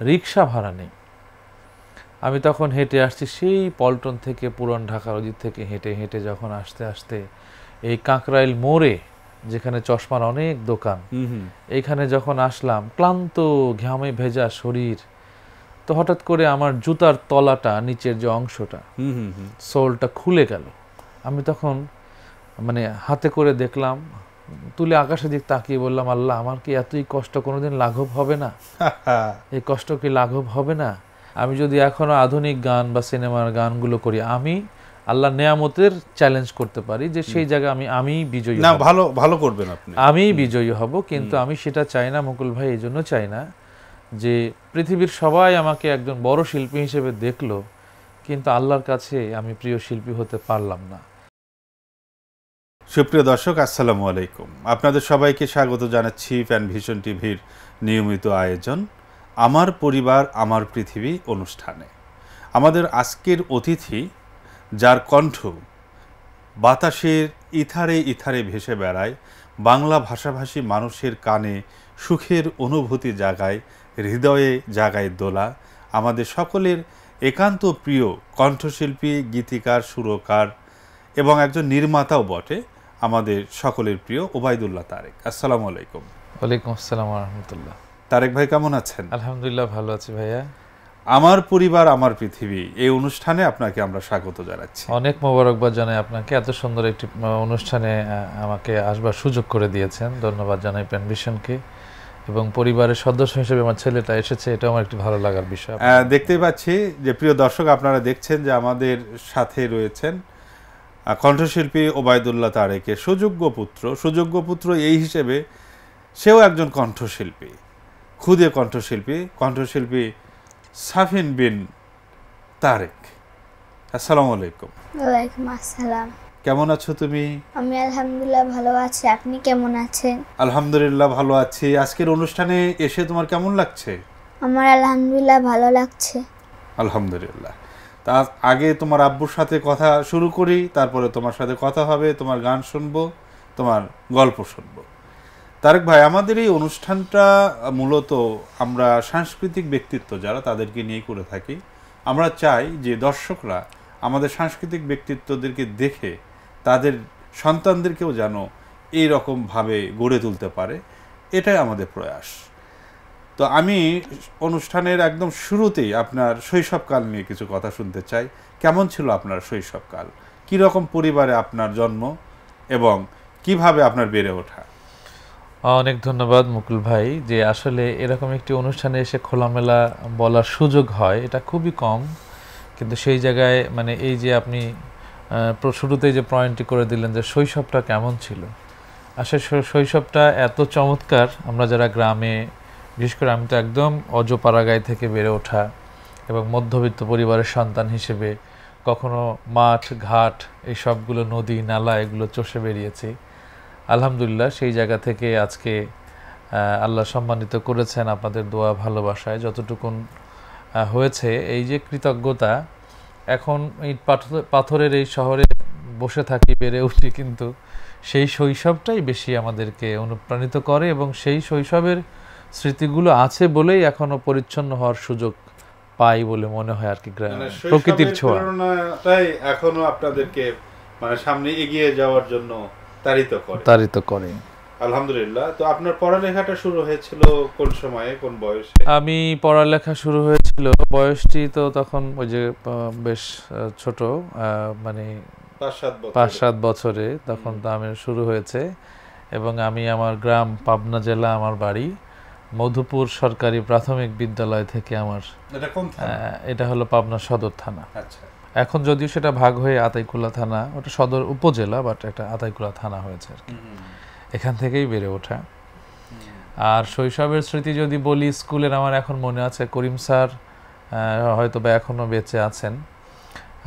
রিক্সা ভাড়া নেই। আমি তখন হেঁটে আসছি সেই পল্টন থেকে, পুরান ঢাকার ওদিক থেকে হেঁটে হেঁটে যখন আস্তে আস্তে এই কাকরাইল মোড়ে, যেখানে চশমার অনেক দোকান, এইখানে যখন আসলাম, ক্লান্ত ঘামে ভেজা শরীর, তো হঠাৎ করে আমার জুতার তলাটা, নিচের যে অংশটা, সোলটা খুলে গেল। আমি তখন মানে হাতে করে দেখলাম, তুলে আকাশের দিক তাকিয়ে বললাম, আল্লাহ, আমার কি এতই কষ্ট কোনোদিন লাঘব হবে না? এই কষ্ট কি লাঘব হবে না? আমি যদি এখনো আধুনিক গান বা সিনেমার গানগুলো করি, আমি আল্লাহ নেয়ামতের চ্যালেঞ্জ করতে পারি যে সেই জায়গায় আমি বিজয়ী না, ভালো ভালো করবেন আপনি, আমি বিজয়ী হব। কিন্তু আমি সেটা চাই না মুকুল ভাই, এই জন্য চাই না যে পৃথিবীর সবাই আমাকে একজন বড় শিল্পী হিসেবে দেখলো, কিন্তু আল্লাহর কাছে আমি প্রিয় শিল্পী হতে পারলাম না। সুপ্রিয় দর্শক, আসসালামু আলাইকুম। আপনাদের সবাইকে স্বাগত জানাচ্ছি প্যানভিশন টিভির নিয়মিত আয়োজন আমার পরিবার আমার পৃথিবী অনুষ্ঠানে। আমাদের আজকের অতিথি, যার কণ্ঠ বাতাসের ইথারে ইথারে ভেসে বেড়ায়, বাংলা ভাষাভাষী মানুষের কানে সুখের অনুভূতি জাগায়, হৃদয়ে জাগায় দোলা, আমাদের সকলের একান্ত প্রিয় কণ্ঠশিল্পী, গীতিকার, সুরকার এবং একজন নির্মাতাও বটে, আমাদের সকলের প্রিয় ওবায়দুল্লাহ তারেক। আসসালামু আলাইকুম। ওয়ালাইকুম আসসালাম ওয়া রাহমাতুল্লাহ। তারেক ভাই, কেমন আছেন? আলহামদুলিল্লাহ, ভালো আছি ভাইয়া। আমার পরিবার আমার পৃথিবী এই অনুষ্ঠানে আপনাকে আমরা স্বাগত জানাচ্ছি। অনেক মোবারকবাদ জানাই আপনাকে, এত সুন্দর একটি অনুষ্ঠানে আমাকে আসবার সুযোগ করে দিয়েছেন। ধন্যবাদ জানাই প্যানভিশনকে, এবং পরিবারের সদস্য হিসেবে আমার ছেলেটা এসেছে, এটা আমার একটি ভালো লাগার বিষয়। দেখতেই পাচ্ছি যে প্রিয় দর্শক, আপনারা দেখছেন যে আমাদের সাথে রয়েছেন কণ্ঠশিল্পী ওবায়দুল্লাহ তারেকের সুযোগ্য পুত্র এই হিসেবে সেও একজন কণ্ঠশিল্পী, খুদে কণ্ঠশিল্পী সাফিন বিন তারেক। আসসালামু আলাইকুম। ওয়ালাইকুম আসসালাম। কেমন আছো তুমি? আমি আলহামদুলিল্লাহ ভালো আছি, আপনি কেমন আছেন? আলহামদুলিল্লাহ ভালো আছি। আজকের অনুষ্ঠানে এসে তোমার কেমন লাগছে? আমার আলহামদুলিল্লাহ ভালো লাগছে। আলহামদুলিল্লাহ। তার আগে তোমার আব্বুর সাথে কথা শুরু করি, তারপরে তোমার সাথে কথা হবে, তোমার গান শুনবো, তোমার গল্প শুনবো। তারেক ভাই, আমাদের এই অনুষ্ঠানটা মূলত আমরা সাংস্কৃতিক ব্যক্তিত্ব যারা, তাদেরকে নিয়ে করে থাকি। আমরা চাই যে দর্শকরা আমাদের সাংস্কৃতিক ব্যক্তিত্বদেরকে দেখে তাদের সন্তানদেরকেও যেন এইরকমভাবে গড়ে তুলতে পারে, এটাই আমাদের প্রয়াস। তো আমি অনুষ্ঠানের একদম শুরুতেই আপনার শৈশবকাল নিয়ে কিছু কথা শুনতে চাই। কেমন ছিল আপনার শৈশবকাল? কীরকম পরিবারে আপনার জন্ম এবং কিভাবে আপনার বেড়ে ওঠা? অনেক ধন্যবাদ মুকুল ভাই, যে আসলে এরকম একটি অনুষ্ঠানে এসে খোলামেলা বলার সুযোগ হয় এটা খুবই কম। কিন্তু সেই জায়গায় মানে এই যে আপনি শুরুতেই যে পয়েন্টটি করে দিলেন যে শৈশবটা কেমন ছিল, আসলে শৈশবটা এত চমৎকার। আমরা যারা গ্রামে, বিশেষ করে আমি তো একদম অজপাড়াগাঁয় থেকে বেড়ে ওঠা এবং মধ্যবিত্ত পরিবারের সন্তান হিসেবে কখনো মাঠ ঘাট এই সবগুলো, নদী নালা, এগুলো চষে বেরিয়েছি। আলহামদুলিল্লাহ, সেই জায়গা থেকে আজকে আল্লাহ সম্মানিত করেছেন আপনাদের দোয়া ভালোবাসায়, যতটুকুন হয়েছে। এই যে কৃতজ্ঞতা, এখন ইট পাথরের এই শহরে বসে থাকি, বেড়ে উঠি, কিন্তু সেই শৈশবটাই বেশি আমাদেরকে অনুপ্রাণিত করে, এবং সেই শৈশবের স্মৃতিগুলো আছে বলেই এখনো পরিচ্ছন্ন হওয়ার সুযোগ পাই বলে মনে হয় আর কি। প্রকৃতির ছোঁয়াটাই এখনো আপনাদেরকে মানে সামনে এগিয়ে যাওয়ার জন্য তাড়িত করে। আলহামদুলিল্লাহ। তো আপনার পড়ালেখাটা শুরু হয়েছিল কোন সময়ে, কোন বয়সে? আমি পড়ালেখা শুরু হয়েছিল, বয়সটি তো তখন ওই যে বেশ ছোট, মানে 5-7 বছরে তখন তো আমি শুরু হয়েছে। এবং আমি আমার গ্রাম পাবনা জেলা, আমার বাড়ি মধুপুর সরকারি প্রাথমিক বিদ্যালয় থেকে আমার, এটা হলো পাবনা সদর থানা। এখন যদিও সেটা ভাগ হয়ে আতাইকুলা থানা, ওটা সদর উপজেলা, বাট একটা আতাইকুলা থানা হয়েছে আর কি। এখান থেকেই বেড়ে ওঠা। আর শৈশবের স্মৃতি যদি বলি, স্কুলের আমার এখন মনে আছে, করিম স্যার হয়তো বা এখনও বেঁচে আছেন।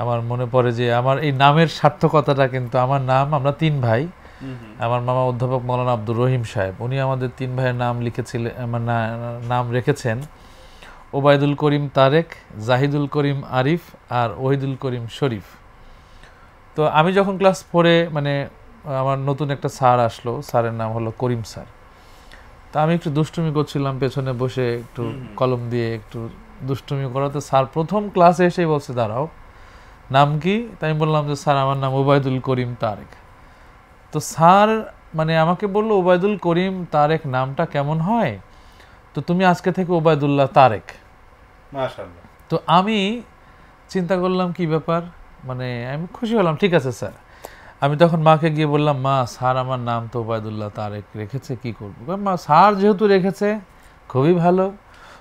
আমার মনে পড়ে যে আমার এই নামের সার্থকতাটা, কিন্তু আমার নাম, আমরা 3 ভাই, আমার মামা অধ্যাপক মৌলানা আব্দুর রহিম সাহেব, উনি আমাদের 3 ভাইয়ের নাম লিখেছিলেন, আমার নাম রেখেছেন ওবায়দুল করিম তারেক, জাহিদুল করিম আরিফ আর ওহিদুল করিম শরীফ। তো আমি যখন ক্লাস 4-এ, মানে আমার নতুন একটা স্যার আসলো, স্যারের নাম হলো করিম স্যার। তা আমি একটু দুষ্টুমি করছিলাম পেছনে বসে, একটু কলম দিয়ে একটু দুষ্টুমি করাতে স্যার প্রথম ক্লাসে এসেই বলছে দাঁড়াও, নাম কি? তাই আমি বললাম যে স্যার আমার নাম ওবায়দুল করিম তারেক। তো স্যার মানে আমাকে বললো ওবায়দুল করিম তারেক নামটা কেমন হয়, তো তুমি আজকে থেকে ওবায়দুল্লাহ তারেক। মাশাআল্লাহ। তো আমি চিন্তা করলাম কি ব্যাপার, মানে আমি খুশি হলাম, ঠিক আছে স্যার। আমি তখন মাকে গিয়ে বললাম, মা স্যার আমার নাম তো ওবায়দুল্লাহ তারেক রেখেছে, কি করবো? মা স্যার যেহেতু রেখেছে খুবই ভালো।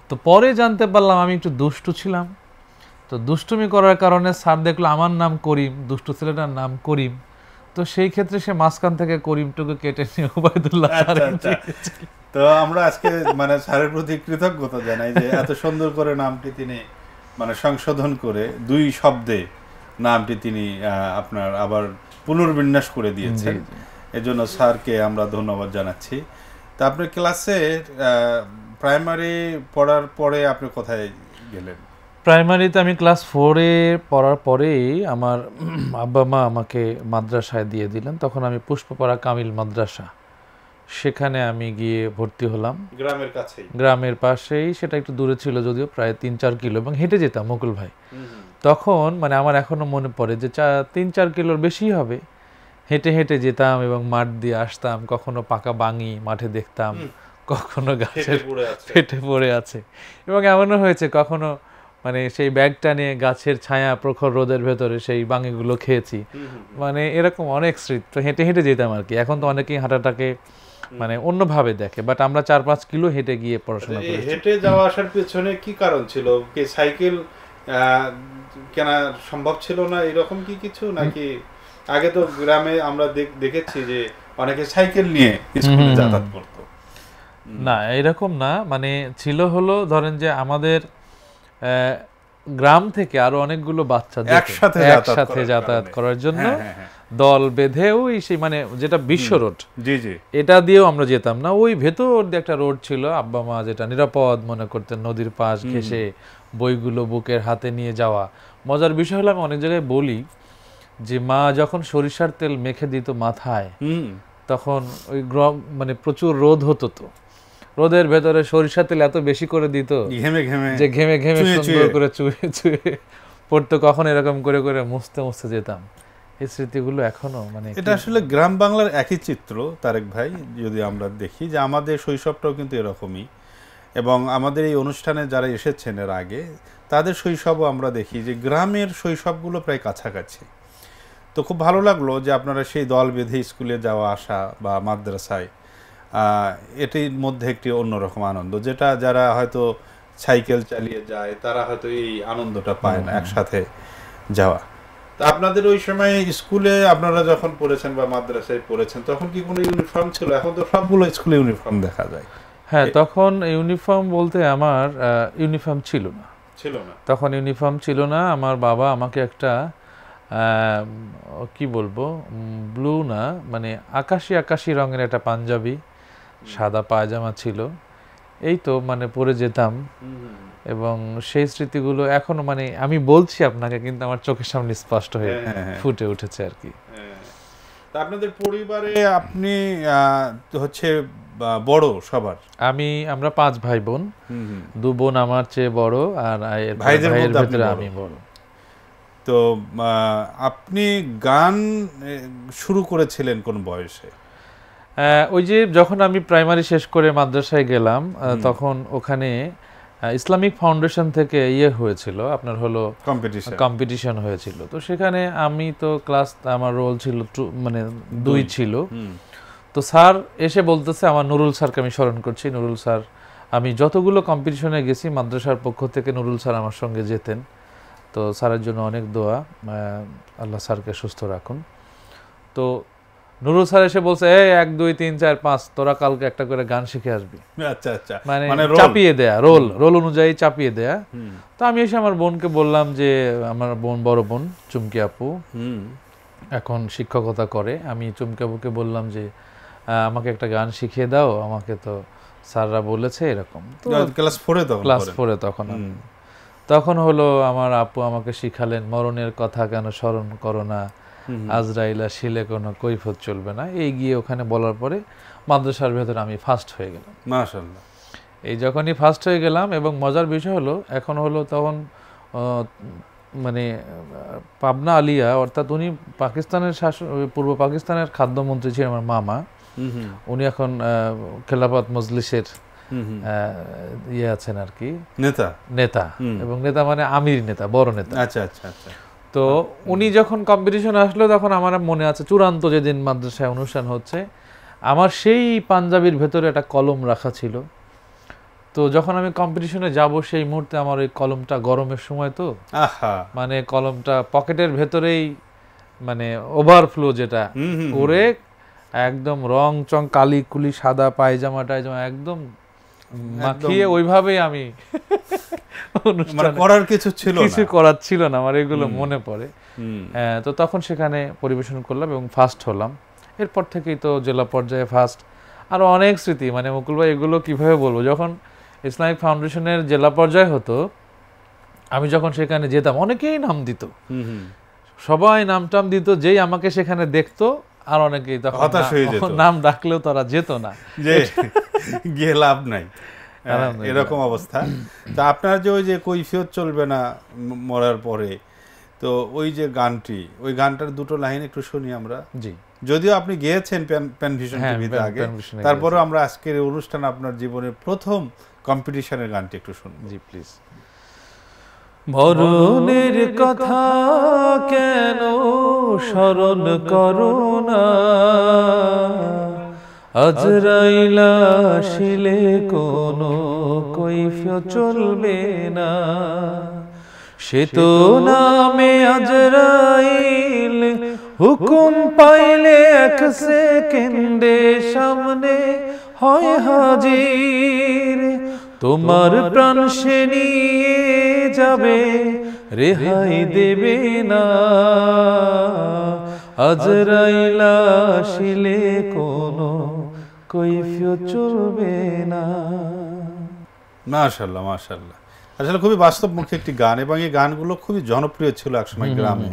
তো পরে জানতে পারলাম আমি একটু দুষ্টু ছিলাম, তো দুষ্টুমি করার কারণে স্যার দেখলো আমার নাম করিম, দুষ্টু ছেলেটার নাম করিম, তো সেই ক্ষেত্রে সে মাঝখান থেকে করিমটুকু কেটে নিয়ে ওবায়দুল্লাহ তারেক। তো আমরা আজকে মানে স্যারের প্রতি কৃতজ্ঞতা জানাই যে এত সুন্দর করে নামটি তিনি মানে সংশোধন করে 2 শব্দে নামটি তিনি আপনার আবার পুনর্বিন্যাস করে দিয়েছেন। এজন্য স্যারকে আমরা ধন্যবাদ জানাচ্ছি। তা আপনি ক্লাসে প্রাইমারি পড়ার পরে আপনি কোথায় গেলেন? প্রাইমারিতে আমি ক্লাস 4-এ পড়ার পরেই আমার আব্বা মা আমাকে মাদ্রাসায় দিয়ে দিলেন। তখন আমি পুষ্পপাড়া কামিল মাদ্রাসা, সেখানে আমি গিয়ে ভর্তি হলাম। গ্রামের কাছেই? গ্রামের পাশেই, সেটা একটু দূরে ছিল যদিও, প্রায় 3-4 কিলো, এবং হেঁটে যেতাম মুকুল ভাই। তখন মানে আমার এখনো মনে পড়ে যে 3-4 কিলোর বেশি হবে, হেঁটে হেঁটে যেতাম এবং মাঠ দিয়ে আসতাম। কখনো পাকা বাঙি মাঠে দেখতাম, কখনো গাছের ফেটে পড়ে আছে, এবং এমনও হয়েছে কখনো মানে সেই ব্যাগটা নিয়ে গাছের ছায়া প্রখর রোদের ভেতরে সেই বাঙিগুলো খেয়েছি। মানে এরকম অনেক স্মৃতি। তো হেঁটে হেঁটে যেতাম আর কি। এখন তো অনেকেই হাঁটাটাকে মানে অন্যভাবে দেখে, বাট আমরা 4-5 কিলো হেঁটে গিয়ে পড়াশোনা করেছি। হেঁটে যাওয়া আসার পেছনে কি কারণ ছিল? কি সাইকেল কেনা সম্ভব ছিল না এরকম কি কিছু, নাকি আগে তো গ্রামে আমরা দেখেছি যে অনেকে সাইকেল নিয়ে স্কুলে যাতায়াত করত? না, এরকম না, মানে ছিল হলো ধরেন যে আমাদের গ্রাম থেকে আরো অনেকগুলো বাচ্চা একসাথে যাতায়াত করার জন্য দল বেঁধে ওই সেই মানে যেটা বিশ্ব রোড, জি জি, এটা দিয়েও আমরা যেতাম না। ওই ভেতর দিয়ে একটা রোড ছিল, আব্বা মা যেটা নিরাপদ মনে করতেন, নদীর পাশ ঘেঁষে বইগুলো বুকের হাতে নিয়ে যাওয়া। মজার বিষয় হলো আমি অনেক জায়গায় বলি যে মা যখন সরিষার তেল মেখে দিত মাথায়, তখন ওই মানে প্রচুর রোদ হতো, তো রোদের ভেতরে সরিষার তেল এত বেশি করে দিত যে ঘেমে ঘেমে সুন্দর করে চুয়ে চুয়ে পড়তো। কখন এরকম করে করে মুছতে মুছতে যেতাম। এই স্মৃতিগুলো এখনো মানে এটা আসলে গ্রাম বাংলার একই চিত্র তারেক ভাই। যদি আমরা দেখি যে আমাদের শৈশবটাও কিন্তু এরকমই, এবং আমাদের এই অনুষ্ঠানে যারা এসেছেন এর আগে তাদের শৈশবও আমরা দেখি যে গ্রামের শৈশবগুলো প্রায় কাছাকাছি। তো খুব ভালো লাগলো যে আপনারা সেই দল বেঁধে স্কুলে যাওয়া আসা বা মাদ্রাসায়, এটির মধ্যে একটি অন্যরকম আনন্দ, যেটা যারা হয়তো সাইকেল চালিয়ে যায় তারা হয়তো এই আনন্দটা পায় না একসাথে যাওয়া। তা আপনাদের ওই সময় স্কুলে আপনারা যখন পড়েছেন বা মাদ্রাসায় পড়েছেন তখন কি কোনো ইউনিফর্ম ছিল? এখন তো সবগুলো স্কুলে ইউনিফর্ম দেখা যায়। হ্যাঁ, তখন ইউনিফর্ম বলতে আমার ইউনিফর্ম ছিল না। তখন ইউনিফর্ম ছিল না। আমার বাবা আমাকে একটা কি বলবো, ব্লু না মানে আকাশি আকাশি রঙের একটা পাঞ্জাবি, সাদা পায়জামা ছিল, এই তো মানে পরে যেতাম। এবং সেই স্মৃতিগুলো এখনো মানে আমি বলছি আপনাকে, কিন্তু আমার চোখের সামনে স্পষ্ট হয়ে ফুটে উঠেছে আর কি। আপনাদের পরিবারে আপনি হচ্ছে বড় সবার? আমরা 5 ভাই বোন, 2 বোন আমার চেয়ে বড়, আর ভাইদের ভিতরে আমি বড়। তো আপনি গান শুরু করেছিলেন কোন বয়সে? ওই যে যখন আমি প্রাইমারি শেষ করে মাদ্রাসায় গেলাম, তখন ওখানে ইসলামিক ফাউন্ডেশন থেকে হয়েছিল, আপনার হলো কম্পিটিশন হয়েছিল। তো সেখানে আমি তো ক্লাস, আমার রোল ছিল মানে 2 ছিল। তো স্যার এসে বলতেছে, আমার নুরুল স্যারকে আমি স্মরণ করছি, নুরুল স্যার, আমি যতগুলো কম্পিটিশনে গেছি মাদ্রাসার পক্ষ থেকে নুরুল স্যার আমার সঙ্গে যেতেন। তো স্যারের জন্য অনেক দোয়া, আল্লাহ স্যারকে সুস্থ রাখুন। তো নুরুল স্যার এসে বলছে, 1 2 3 4 5 তোরা কালকে একটা করে গান শিখে আসবি। আচ্ছা আচ্ছা, মানে চাপিয়ে দেয়া, রোল অনুযায়ী চাপিয়ে দেয়া। তো আমি এসে আমার বোনকে বললাম যে, আমার বোন, বড় বোন চুমকি আপু এখন শিক্ষকতা করে, আমি চুমকি আপুকে বললাম যে আমাকে একটা গান শিখিয়ে দাও, আমাকে তো স্যাররা বলেছে এরকম। তো ক্লাস 4 তখন তখন হলো আমার আপু আমাকে শিখালেন, মরণের কথা কেন স্মরণ করো না, আজরাইলা শিলে কোনো কৈফত চলবে না। এই গিয়ে ওখানে বলার পরে মাদ্রাসার ভেতরে আমি ফার্স্ট হয়ে গেলাম। মাশাআল্লাহ। এই যখনই ফার্স্ট হয়ে গেলাম, এবং মজার বিষয় হলো এখন হলো তখন মানে পাবনা আলিয়া, অর্থাৎ উনি পাকিস্তানের পূর্ব পাকিস্তানের খাদ্যমন্ত্রী ছিলেন আমার মামা। উনি এখন খেলাফত মজলিসের ইয়ে আছেন আর কি, নেতা, এবং নেতা মানে আমির নেতা, বড় নেতা। আচ্ছা আচ্ছা আচ্ছা। তো উনি যখন কম্পিটিশন আসলো, তখন আমার মনে আছে চূড়ান্ত যেদিন মাদ্রাসায় অনুষ্ঠান হচ্ছে, আমার সেই পাঞ্জাবির ভেতরে একটা কলম রাখা ছিল। তো যখন আমি কম্পিটিশনে যাব, সেই মুহূর্তে আমার ওই কলমটা, গরমের সময় তো মানে কলমটা পকেটের ভেতরেই মানে ওভারফ্লো যেটা করে একদম রং চং কালি কুলি সাদা পায়জামা টায়জামা একদম মাখিয়ে ওইভাবেই আমি করার কিছু করার ছিল না আমার, এগুলো মনে পড়ে। তো তখন সেখানে পরিবেশন করলাম এবং ফার্স্ট হলাম। এরপর থেকেই তো জেলা পর্যায়ে ফার্স্ট, আরো অনেক স্মৃতি। মানে মুকুল ভাই, এগুলো কিভাবে বলবো, যখন ইসলামিক ফাউন্ডেশনের জেলা পর্যায়ে হতো, আমি যখন সেখানে যেতাম, অনেকেই নাম দিত, সবাই নাম টাম দিত, যেই আমাকে সেখানে দেখতো, আর অনেকেই তখন নাম ডাকলেও তারা যেত না, যে গিয়ে লাভ নাই, এরকম অবস্থা। তা আপনার যে ওই যে কৈফিয়ত চলবে না মরার পরে, তো ওই যে গানটি, ওই গানটার দুটো লাইন একটু শুনি আমরা। জি, যদিও আপনি গেয়েছেন প্যানভিশন টিভিতে আগে, তারপরে আমরা আজকের এই অনুষ্ঠান আপনার জীবনের প্রথম কম্পিটিশনের গানটি একটু শুনব। জি প্লিজ। মরণের কথা কেন স্মরণ করো না, আজরাইল আসিলে কোনো কৈফিয়ত চলবে না, সে তো নামে আজরাইল, হুকুম পাইলে এক সেকেন্ডে সামনে হয় হাজির, তোমার প্রাণ সে নিয়ে যাবে, রেহাই দেবে না, আজরাইল আসিলে কোনো কৈফিয়ত চলবে না। মাশাআল্লাহ মাশাআল্লাহ, আসলে খুবই বাস্তবমুখী একটি গান, এবং এই গানগুলো খুবই জনপ্রিয় ছিল একসময় গ্রামে।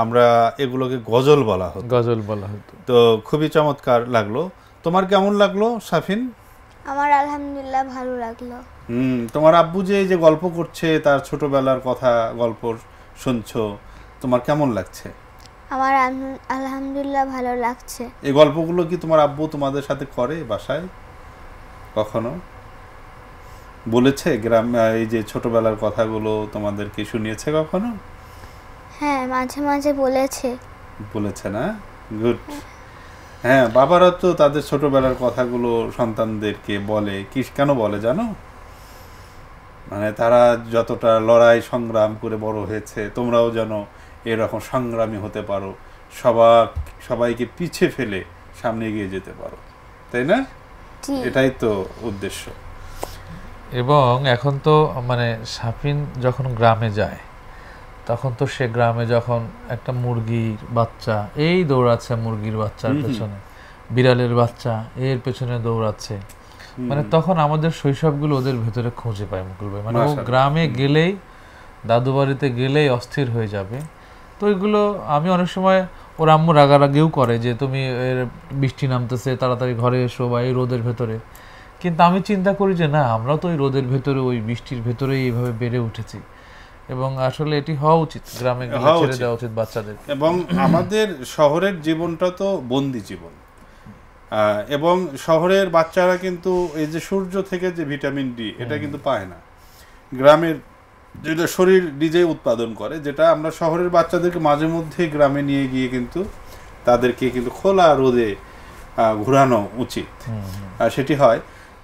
আমরা এগুলোকে গজল বলা হতো। তো খুবই চমৎকার লাগলো। তোমার কেমন লাগলো সাফিন? আমার আলহামদুলিল্লাহ ভালো লাগলো। তোমার আব্বু যে এই যে গল্প করছে, তার ছোটবেলার কথা গল্প শুনছো, তোমার কেমন লাগছে? আমার আলহামদুলিল্লাহ ভালো লাগছে। এই গল্পগুলো কি তোমার আব্বু তোমাদের সাথে করে বাসায়? কখনো বলেছে গ্রাম, এই যে ছোটবেলার কথাগুলো তোমাদেরকে শুনিয়েছে কখনো? হ্যাঁ, মাঝে মাঝে বলেছে না? গুড। হ্যাঁ, বাবারা তো তাদের ছোটবেলার কথাগুলো সন্তানদেরকে বলে। কেন বলে জানো? মানে তারা যতটা লড়াই সংগ্রাম করে বড় হয়েছে, তোমরাও যেন এরকম সংগ্রামী হতে পারো, সবাইকে পিছে ফেলে সামনে এগিয়ে যেতে পারো, তাই না? এটাই তো উদ্দেশ্য। এবং এখন তো মানে সাফিন যখন গ্রামে যায়, তখন তো সে গ্রামে যখন একটা মুরগির বাচ্চা এই দৌড়াচ্ছে, মুরগির বাচ্চার পেছনে, বিড়ালের বাচ্চা এর পেছনে দৌড়াচ্ছে, মানে তখন আমাদের শৈশবগুলো ওদের ভেতরে খুঁজে পায় মুকুল ভাই। মানে ও গ্রামে গেলেই, দাদু বাড়িতে গেলেই অস্থির হয়ে যাবে। তো এগুলো আমি অনেক সময় ওর আম্মু রাগারাগিও করে যে তুমি বৃষ্টি নামতেছে, তাড়াতাড়ি ঘরে এসো, বা এই রোদের ভেতরে। কিন্তু আমি চিন্তা করি যে না, আমরা তো ওই রোদের ভেতরে, ওই বৃষ্টির ভেতরেই এইভাবে বেড়ে উঠেছি, এবং আসলে এটি হওয়া উচিত, গ্রামে গিয়ে ছেড়ে দেওয়া উচিত বাচ্চাদের। এবং আমাদের শহরের জীবনটা তো বন্দি জীবন, এবং শহরের বাচ্চারা কিন্তু এই যে সূর্য থেকে যে ভিটামিন ডি, এটা কিন্তু পায় না। গ্রামের যেটা শরীর নিজেই উৎপাদন করে, যেটা আমরা শহরের বাচ্চাদেরকে মাঝে মধ্যে গ্রামে নিয়ে গিয়ে কিন্তু তাদেরকে কিন্তু খোলা রোদে ঘোরানো উচিত, সেটি হয়।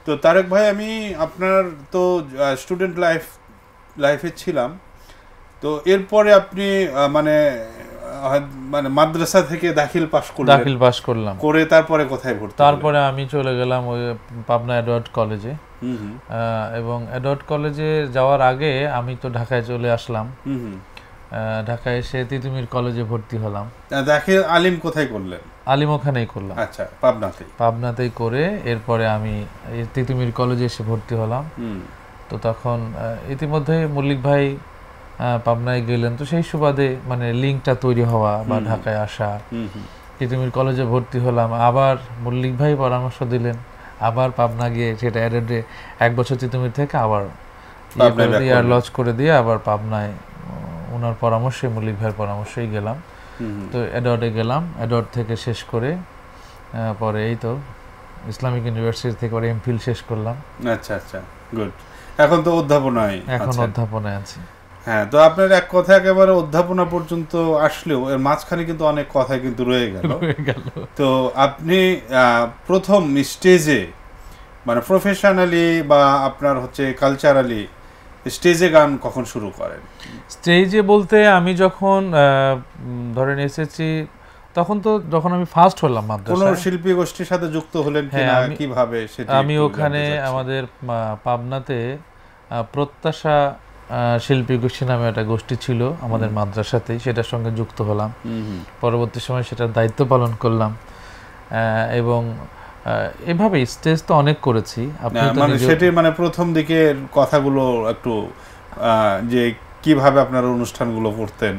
তো তারেক ভাই, আমি আপনার তো স্টুডেন্ট লাইফে ছিলাম, তো এরপরে আপনি মানে মাদ্রাসা থেকে দাখিল পাস করলাম, করে তারপরে কোথায় ভর্তি? তারপরে আমি চলে গেলাম ওই পাবনা এডওয়ার্ড কলেজে, এবং এডওয়ার্ড কলেজে যাওয়ার আগে আমি তো ঢাকায় চলে আসলাম। ঢাকায় এসে তিতুমির কলেজে ভর্তি হলাম। দাখিল আলিম কোথায় করলেন? আলিম ওখানেই করলাম। আচ্ছা, পাবনাতেই করে এরপরে আমি তিতুমির কলেজে এসে ভর্তি হলাম। তো তখন ইতিমধ্যে মল্লিক ভাই পাবনায় গেলেন, তো সেই সুবাদে মানে লিঙ্কটা তৈরি হওয়া বা ঢাকায় আসা, তিতুমির কলেজে ভর্তি হলাম, আবার মল্লিক ভাই পরামর্শ দিলেন, আবার পাবনা গিয়ে সেটা অ্যাডেডে 1 বছর তিতুমির থেকে আবার ইয়ার লজ করে দিয়ে আবার পাবনায় ওনার পরামর্শে, মল্লিক ভাইয়ের পরামর্শেই গেলাম। তো অ্যাডওয়ার্ডে গেলাম, অ্যাডওয়ার্ড থেকে শেষ করে পরে এই তো ইসলামিক ইউনিভার্সিটি থেকে পরে এমফিল শেষ করলাম। আচ্ছা আচ্ছা, গুড। এখন তো অধ্যাপনায়, এখন অধ্যাপনায় আছি। হ্যাঁ, তো আপনার এক কথা একেবারে অধ্যাপনা পর্যন্ত আসলেও এর মাঝখানে কিন্তু অনেক কথা কিন্তু রয়ে গেল। তো আপনি প্রথম স্টেজে মানে প্রফেশনালি বা আপনার হচ্ছে কালচারালি স্টেজে গান কখন শুরু করেন? স্টেজে বলতে আমি যখন ধরেন এসেছি তখন তো যখন আমি ফার্স্ট হলাম মাদ্রাসায়। কোন শিল্পী গোষ্ঠীর সাথে যুক্ত হলেন কিনা, কিভাবে সেটা? আমি ওখানে আমাদের পাবনাতে প্রত্যাশা শিল্পী গোষ্ঠী নামে একটা গোষ্ঠী ছিল আমাদের মাদ্রাসাতেই, সেটার সঙ্গে যুক্ত হলাম। পরবর্তী সময় সেটার দায়িত্ব পালন করলাম এবং এভাবে স্টেজ তো অনেক করেছি। মানে সেটি মানে প্রথম দিকের কথাগুলো একটু, যে কিভাবে আপনারা অনুষ্ঠানগুলো করতেন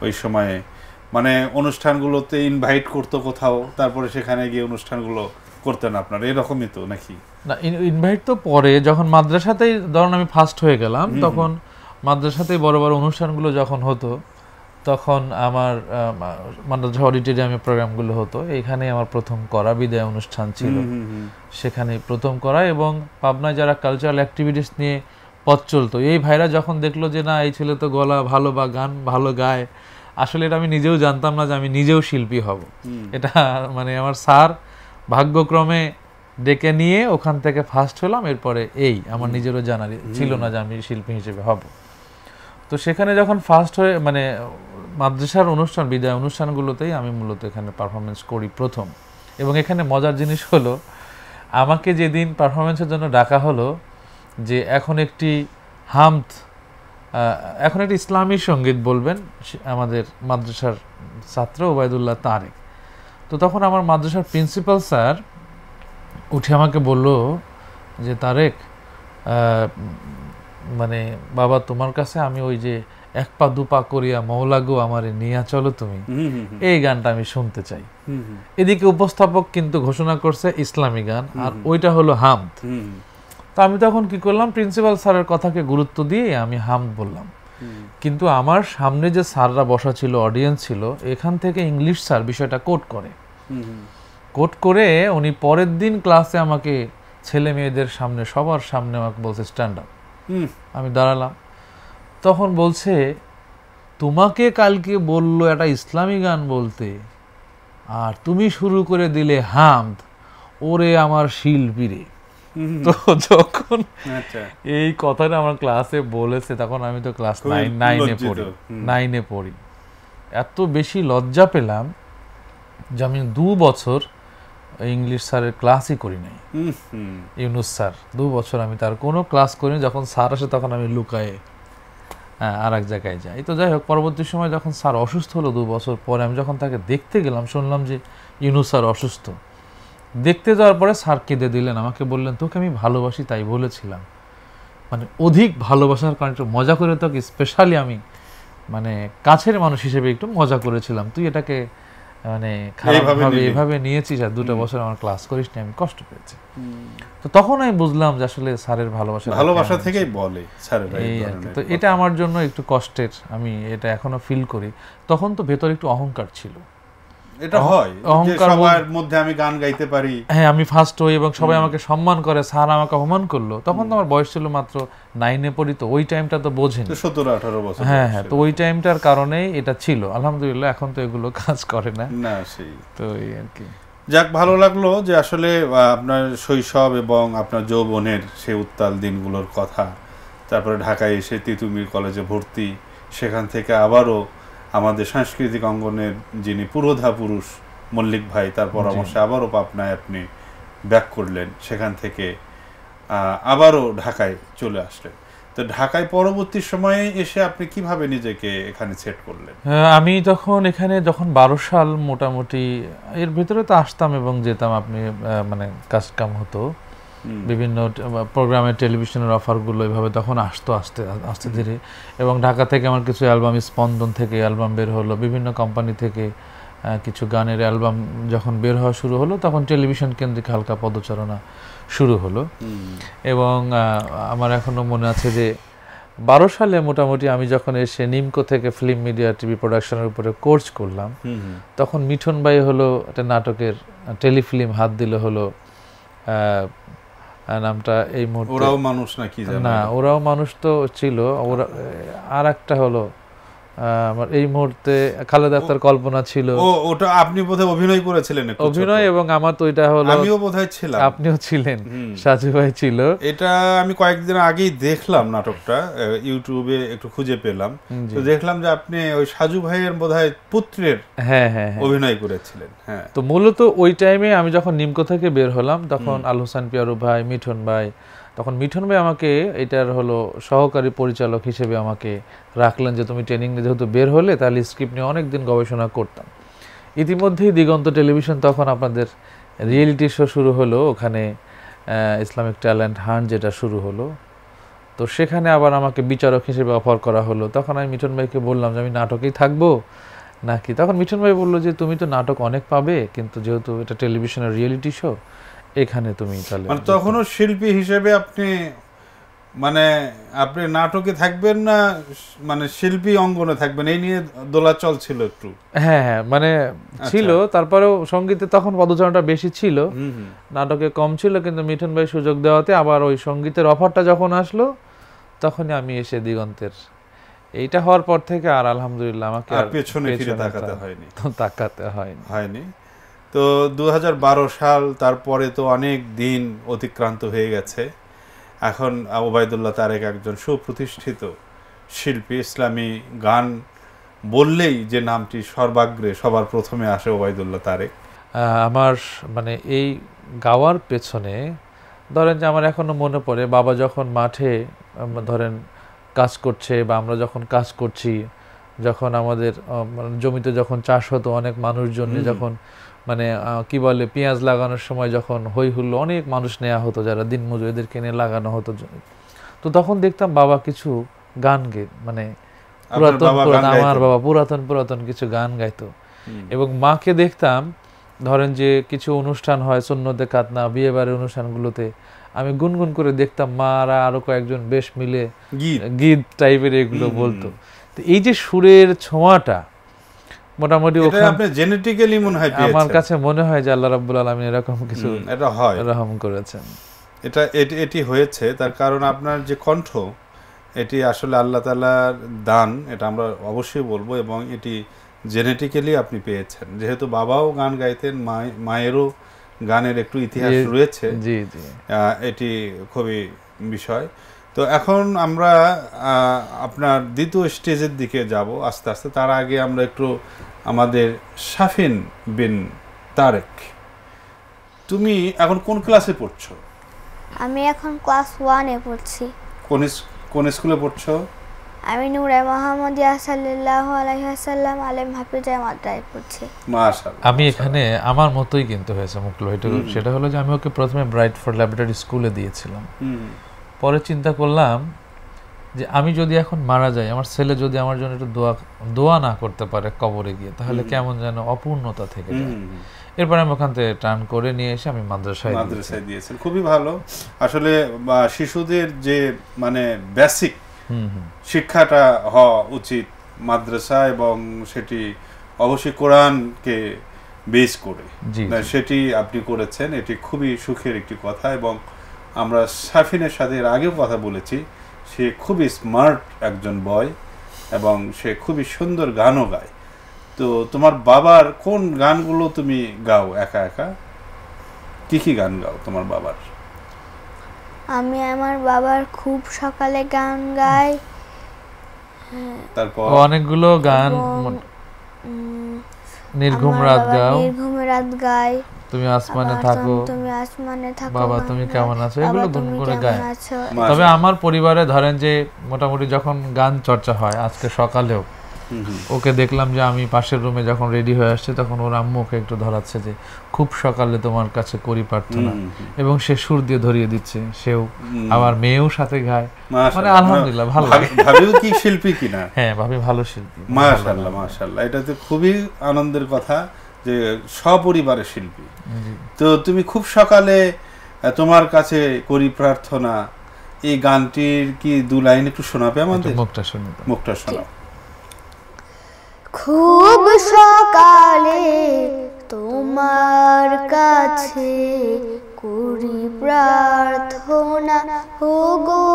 ওই সময়ে, মানে অনুষ্ঠানগুলোতে ইনভাইট করতো কোথাও, তারপরে সেখানে গিয়ে অনুষ্ঠানগুলো করতেন আপনারা, এরকমই তো নাকি? না, ইনভাইট তো পরে, যখন মাদ্রাসাতেই ধরুন আমি ফার্স্ট হয়ে গেলাম, তখন মাদ্রাসাতেই বড় বড় অনুষ্ঠানগুলো যখন হতো, তখন আমার মাদ্রাসা অডিটোরিয়ামে প্রোগ্রামগুলো হতো, এইখানে আমার প্রথম করা বিদায় অনুষ্ঠান ছিল, সেখানে প্রথম করা। এবং পাবনায় যারা কালচারাল অ্যাক্টিভিটিস নিয়ে পথ চলতো, এই ভাইরা যখন দেখলো যে না এই ছেলে তো গলা ভালো বা গান ভালো গায়, আসলে এটা আমি নিজেও জানতাম না যে আমি নিজেও শিল্পী হব। এটা মানে আমার স্যার ভাগ্যক্রমে ডেকে নিয়ে ওখান থেকে ফার্স্ট হলাম। এরপরে এই আমার নিজেরও জানা ছিল না যে আমি শিল্পী হিসেবে হব। তো সেখানে যখন ফার্স্ট হয়ে মানে মাদ্রাসার অনুষ্ঠান বিদায় অনুষ্ঠানগুলোতেই আমি মূলত এখানে পারফরমেন্স করি প্রথম। এবং এখানে মজার জিনিস হলো, আমাকে যেদিন পারফরমেন্সের জন্য ডাকা হলো যে এখন একটি হামদ, এখন একটি ইসলামী সঙ্গীত বলবেন আমাদের মাদ্রাসার ছাত্র ওবায়দুল্লাহ তারেক। তো তখন আমার মাদ্রাসার প্রিন্সিপাল স্যার উঠে আমাকে বলল যে তারেক, মানে বাবা তোমার কাছে আমি ওই যে এক পা দুপা করিয়া মৌলা গো আমারে নিয়া চলো তুমি, এই গানটা আমি শুনতে চাই। এদিকে উপস্থাপক কিন্তু ঘোষণা করছে ইসলামী গান, আর ওইটা হলো হামদ। তো আমি তখন কি করলাম, প্রিন্সিপাল স্যারের কথাকে গুরুত্ব দিয়ে আমি হামদ বললাম। কিন্তু আমার সামনে যে স্যাররা বসা ছিল, অডিয়েন্স ছিল, এখান থেকে ইংলিশ স্যার বিষয়টা কোট করে উনি পরের দিন ক্লাসে আমাকে ছেলে মেয়েদের সামনে সবার সামনে আমাকে বলছে স্ট্যান্ড আপ। আমি দাঁড়ালাম, তখন বলছে তোমাকে কালকে বললো একটা ইসলামী গান বলতে, আর তুমি শুরু করে দিলে হামদ, ওরে আমার শিল্পী রে। তো যখন এই কথাটা আমার ক্লাসে বলেছে, তখন আমি তো ক্লাস 9-এ পড়ি, এত বেশি লজ্জা পেলাম যে আমি 2 বছর ইংলিশ স্যারের ক্লাসই করি নাই। ইউনুস স্যার 2 বছর আমি তার কোনো ক্লাস করিনি। যখন স্যার আসে তখন আমি লুকায়ে আর এক জায়গায় যাই। তো যাই হোক, পরবর্তী সময় যখন স্যার অসুস্থ হলো 2 বছর পরে, আমি যখন তাকে দেখতে গেলাম, শুনলাম যে ইউনুস স্যার অসুস্থ। দেখতে যাওয়ার পরে স্যার কেঁদে দিলেন, আমাকে বললেন তোকে আমি ভালোবাসি তাই বলেছিলাম, মানে অধিক ভালোবাসার কারণে একটু মজা করে তোকে স্পেশালি আমি মানে কাছের মানুষ হিসেবে একটু মজা করেছিলাম, তুই এটাকে মানে খারাপভাবে এভাবে নিয়েছিস আর 2টা বছর আমার ক্লাস করিস নি, আমি কষ্ট পেয়েছি। তো তখন আমি বুঝলাম যে আসলে স্যারের ভালোবাসা থেকেই বলে স্যারের এই আর কি। তো এটা আমার জন্য একটু কষ্টের, আমি এটা এখনো ফিল করি। তখন তো ভেতরে একটু অহংকার ছিল, এটা হয় যে সবার মধ্যে আমি গান গাইতে পারি, হ্যাঁ আমি ফার্স্ট হই এবং সবাই আমাকে সম্মান করে, স্যার আমাকে অপমান করলো। তখন তো আমার বয়স ছিল মাত্র 9-এ পড়ি, তো ওই টাইমটা তো বোঝেনি, 17-18 বছর। হ্যাঁ, তো ওই টাইমটার কারণেই এটা ছিল। আলহামদুলিল্লাহ এখন তো এগুলো কাজ করে না। সেই তো এই আর কি। যাক, ভালো লাগলো যে আসলে আপনার শৈশব এবং আপনার যৌবনের সেই উত্তাল দিনগুলোর কথা, তারপরে ঢাকায় এসে তিতুমির কলেজে ভর্তি, সেখান থেকে আবারও আমাদের সাংস্কৃতিক অঙ্গনের যিনি পুরোধা পুরুষ মল্লিক ভাই, তার পরামর্শে আবারও পাবনায় আপনি ব্যাক করলেন, সেখান থেকে আবারও ঢাকায় চলে আসলেন। তো ঢাকায় পরবর্তী সময়ে এসে আপনি কিভাবে নিজেকে এখানে সেট করলেন? আমি তখন এখানে যখন 12 সাল মোটামুটি এর ভিতরে তো আসতাম এবং যেতাম, আপনি মানে কাজ কাম হতো, বিভিন্ন প্রোগ্রামে টেলিভিশনের অফারগুলো এভাবে তখন আসতো আস্তে ধীরে। এবং ঢাকা থেকে আমার কিছু অ্যালবাম, স্পন্দন থেকে অ্যালবাম বের হলো, বিভিন্ন কোম্পানি থেকে কিছু গানের অ্যালবাম যখন বের হওয়া শুরু হলো তখন টেলিভিশন কেন্দ্রিক হালকা পদচারণা শুরু হলো। এবং আমার এখনো মনে আছে যে 12 সালে মোটামুটি আমি যখন এসে নিমকো থেকে ফিল্ম মিডিয়া টিভি প্রোডাকশনের উপরে কোর্স করলাম, তখন মিঠুন ভাই হলো একটা নাটকের টেলিফিল্ম হাত দিল, হলো নামটা এই মুহূর্তে ওরাও মানুষ নাকি না, ওরাও মানুষ তো ছিল, ওরা আর একটা হলো আমার এই মুহূর্তে খালেদা আক্তার কল্পনা ছিল। ওটা আপনি বোধহয় অভিনয় করেছিলেন, অভিনয়, এবং আমার তো এটা হলো আমিও বোধহয় ছিলাম, আপনিও ছিলেন, সাজু ভাই ছিল। এটা আমি কয়েকদিন আগেই দেখলাম, নাটকটা ইউটিউবে একটু খুঁজে পেলাম, তো দেখলাম যে আপনি ওই সাজু ভাইয়ের বোধহয় পুত্রের অভিনয় করেছিলেন। হ্যাঁ, তো মূলত ওই টাইমে আমি যখন নিমকো থেকে বের হলাম তখন আল হোসেন পিয়ারু ভাই, মিঠুন ভাই, তখন মিঠুন ভাই আমাকে এটার হলো সহকারী পরিচালক হিসেবে আমাকে রাখলেন যে তুমি ট্রেনিং নিয়ে যেহেতু বের হলে তাহলে স্ক্রিপ্ট নিয়ে অনেক দিন গবেষণা করতাম। ইতিমধ্যেই দিগন্ত টেলিভিশন তখন আপনাদের রিয়েলিটি শো শুরু হলো, ওখানে ইসলামিক ট্যালেন্ট হান্ট যেটা শুরু হলো, তো সেখানে আবার আমাকে বিচারক হিসেবে অফার করা হলো। তখন আমি মিঠুন ভাইকে বললাম যে আমি নাটকেই থাকবো নাকি, তখন মিঠুন ভাই বললো যে তুমি তো নাটক অনেক পাবে, কিন্তু যেহেতু এটা টেলিভিশনের রিয়েলিটি শো এখানে তুমি তাহলে। তখনও শিল্পী হিসেবে আপনি আপনি নাটকে থাকবেন না, শিল্পী অঙ্গনে থাকবেন, এই নিয়ে দোলাচল ছিল একটু। হ্যাঁ, ছিল, তারপরেও সঙ্গীতে তখন পদচারণাটা বেশি ছিল, নাটকে কম ছিল, কিন্তু মিঠুন ভাই সুযোগ দেওয়াতে আবার ওই সঙ্গীতের অফারটা যখন আসলো তখনই আমি এসে দিগন্তের এইটা হওয়ার পর থেকে আর আলহামদুলিল্লাহ আমাকে আর পেছনে ফিরে তাকাতে হয়নি। তো 2012 সাল, তারপরে তো অনেক দিন অতিক্রান্ত হয়ে গেছে। এখন ওবায়দুল্লাহ তারেক একজন সুপ্রতিষ্ঠিত শিল্পী। ইসলামী গান বললেই যে নামটি সর্বাগ্রে সবার প্রথমে আসে ওবায়দুল্লাহ তারেক। আমার এই গাওয়ার পেছনে ধরেন যে আমার এখনো মনে পড়ে বাবা যখন মাঠে ধরেন কাজ করছে বা আমরা যখন কাজ করছি, যখন আমাদের জমিতে যখন চাষ হতো, অনেক মানুষজন যখন কি বলে পেঁয়াজ লাগানোর সময় যখন হই হুল্লো অনেক মানুষ নেওয়া হতো, যারা দিনমজুর, এদেরকে নিয়ে লাগানো হতো, তো তখন দেখতাম বাবা কিছু গান আমার বাবা পুরাতন কিছু গান গাইতো। এবং মাকে দেখতাম ধরেন যে কিছু অনুষ্ঠান হয়, সুন্নতে কাতনা, বিয়ে বাড়ির অনুষ্ঠানগুলোতে আমি গুনগুন করে দেখতাম মারা আরো কয়েকজন বেশ মিলে গীত টাইপের এগুলো বলতো। তো এই যে সুরের ছোঁয়াটা মোটামুটি জেনেটিক্যালি মনে হয়, আমার কাছে মনে হয় যে আল্লাহ রাব্বুল আলামিন এরকম কিছু রহম করেছেন। এটি হয়েছে তার কারণ আপনার যে কণ্ঠ, এটি আসলে আল্লাহ তাআলার দান, এটা আমরা অবশ্যই বলবো, এবং এটি জেনেটিক্যালি আপনি পেয়েছেন। যেহেতু বাবাও গান গাইতেন, মায়েরও গানের একটু ইতিহাস রয়েছে, এটি খুবই বিষয়। তো এখন আমরা আপনার দ্বিতীয় স্টেজের দিকে যাব আস্তে আস্তে। তার আগে আমরা একটু আমাদের শাফিন বিন তারেক, তুমি এখন কোন ক্লাসে পড়ছো? আমি এখন ক্লাস 1-এ পড়ছি। কোন স্কুলে পড়ছো? আমি নূরে মুহাম্মদিয়া সাল্লাল্লাহু আলাইহি ওয়াসাল্লাম আলেম হাফিজা মাদ্রাসায় পড়ছি। মাশাআল্লাহ। আমি এখানে আমার মতোই কিন্তু হয়েছে মুকুল ভাই, সেটা হলো যে আমি ওকে প্রথমে ব্রাইট ফর ল্যাবরেটরি স্কুলে দিয়েছিলাম। পরে চিন্তা করলাম যে আমি যদি এখন মারা যাই, আমার ছেলে যদি আমার জন্য একটু দোয়া না করতে পারে কবরে গিয়ে, তাহলে কেমন যেন অপূর্ণতা থেকে যায়। এরপর আমি ওখান থেকে টার্ন করে নিয়ে এসে আমি মাদ্রাসায় দিয়েছেন। খুবই ভালো। আসলে শিশুদের যে বেসিক শিক্ষাটা হওয়া উচিত মাদ্রাসা, এবং সেটি অবশ্যই কোরআনকে বেস করে, সেটি আপনি করেছেন। এটি খুবই সুখের একটি কথা। এবং আমরা শাফিনের সাথে এর আগেও কথা বলেছি, সে খুবই স্মার্ট একজন বয় এবং সে খুবই সুন্দর গানও গায়। তো তোমার বাবার কোন গানগুলো তুমি গাও একা একা? কি গান গাও তোমার বাবার? আমি আমার বাবার খুব সকালে গান গাই, তারপর অনেকগুলো গান, নির্ঘুম রাত গাই, তুমি আসমানে থাকো, বাবা তুমি কেমন আছো, এগুলো গুনগুনে গায়। তবে আমার পরিবারে ধরেন যে মোটামুটি যখন গান চর্চা হয়, আজকে সকালেও ওকে দেখলাম যে আমি পাশের রুমে যখন রেডি হয়ে আসছে তখন ওর আম্মু ওকে একটু ধরাচ্ছে যে খুব সকালে তোমার কাছে করি প্রার্থনা, এবং সে সুর দিয়ে ধরিয়ে দিচ্ছে, সেও আবার মেয়েও সাথে গায়, মানে আলহামদুলিল্লাহ ভালো লাগে। ভাবিও কি শিল্পী কিনা? হ্যাঁ, ভাবি ভালো শিল্পী। মাশাআল্লাহ মাশাআল্লাহ, এটা তো খুবই আনন্দের কথা যে সপরিবারের শিল্পী। তো তুমি খুব সকালে তোমার কাছে করি প্রার্থনা, এই গানটির কি দু লাইন একটু শোনাবে আমাদের? মুখটা শুনি, মুখটা শোনাও। খুব সকালে তোমার কাছে করি প্রার্থনা, ও গো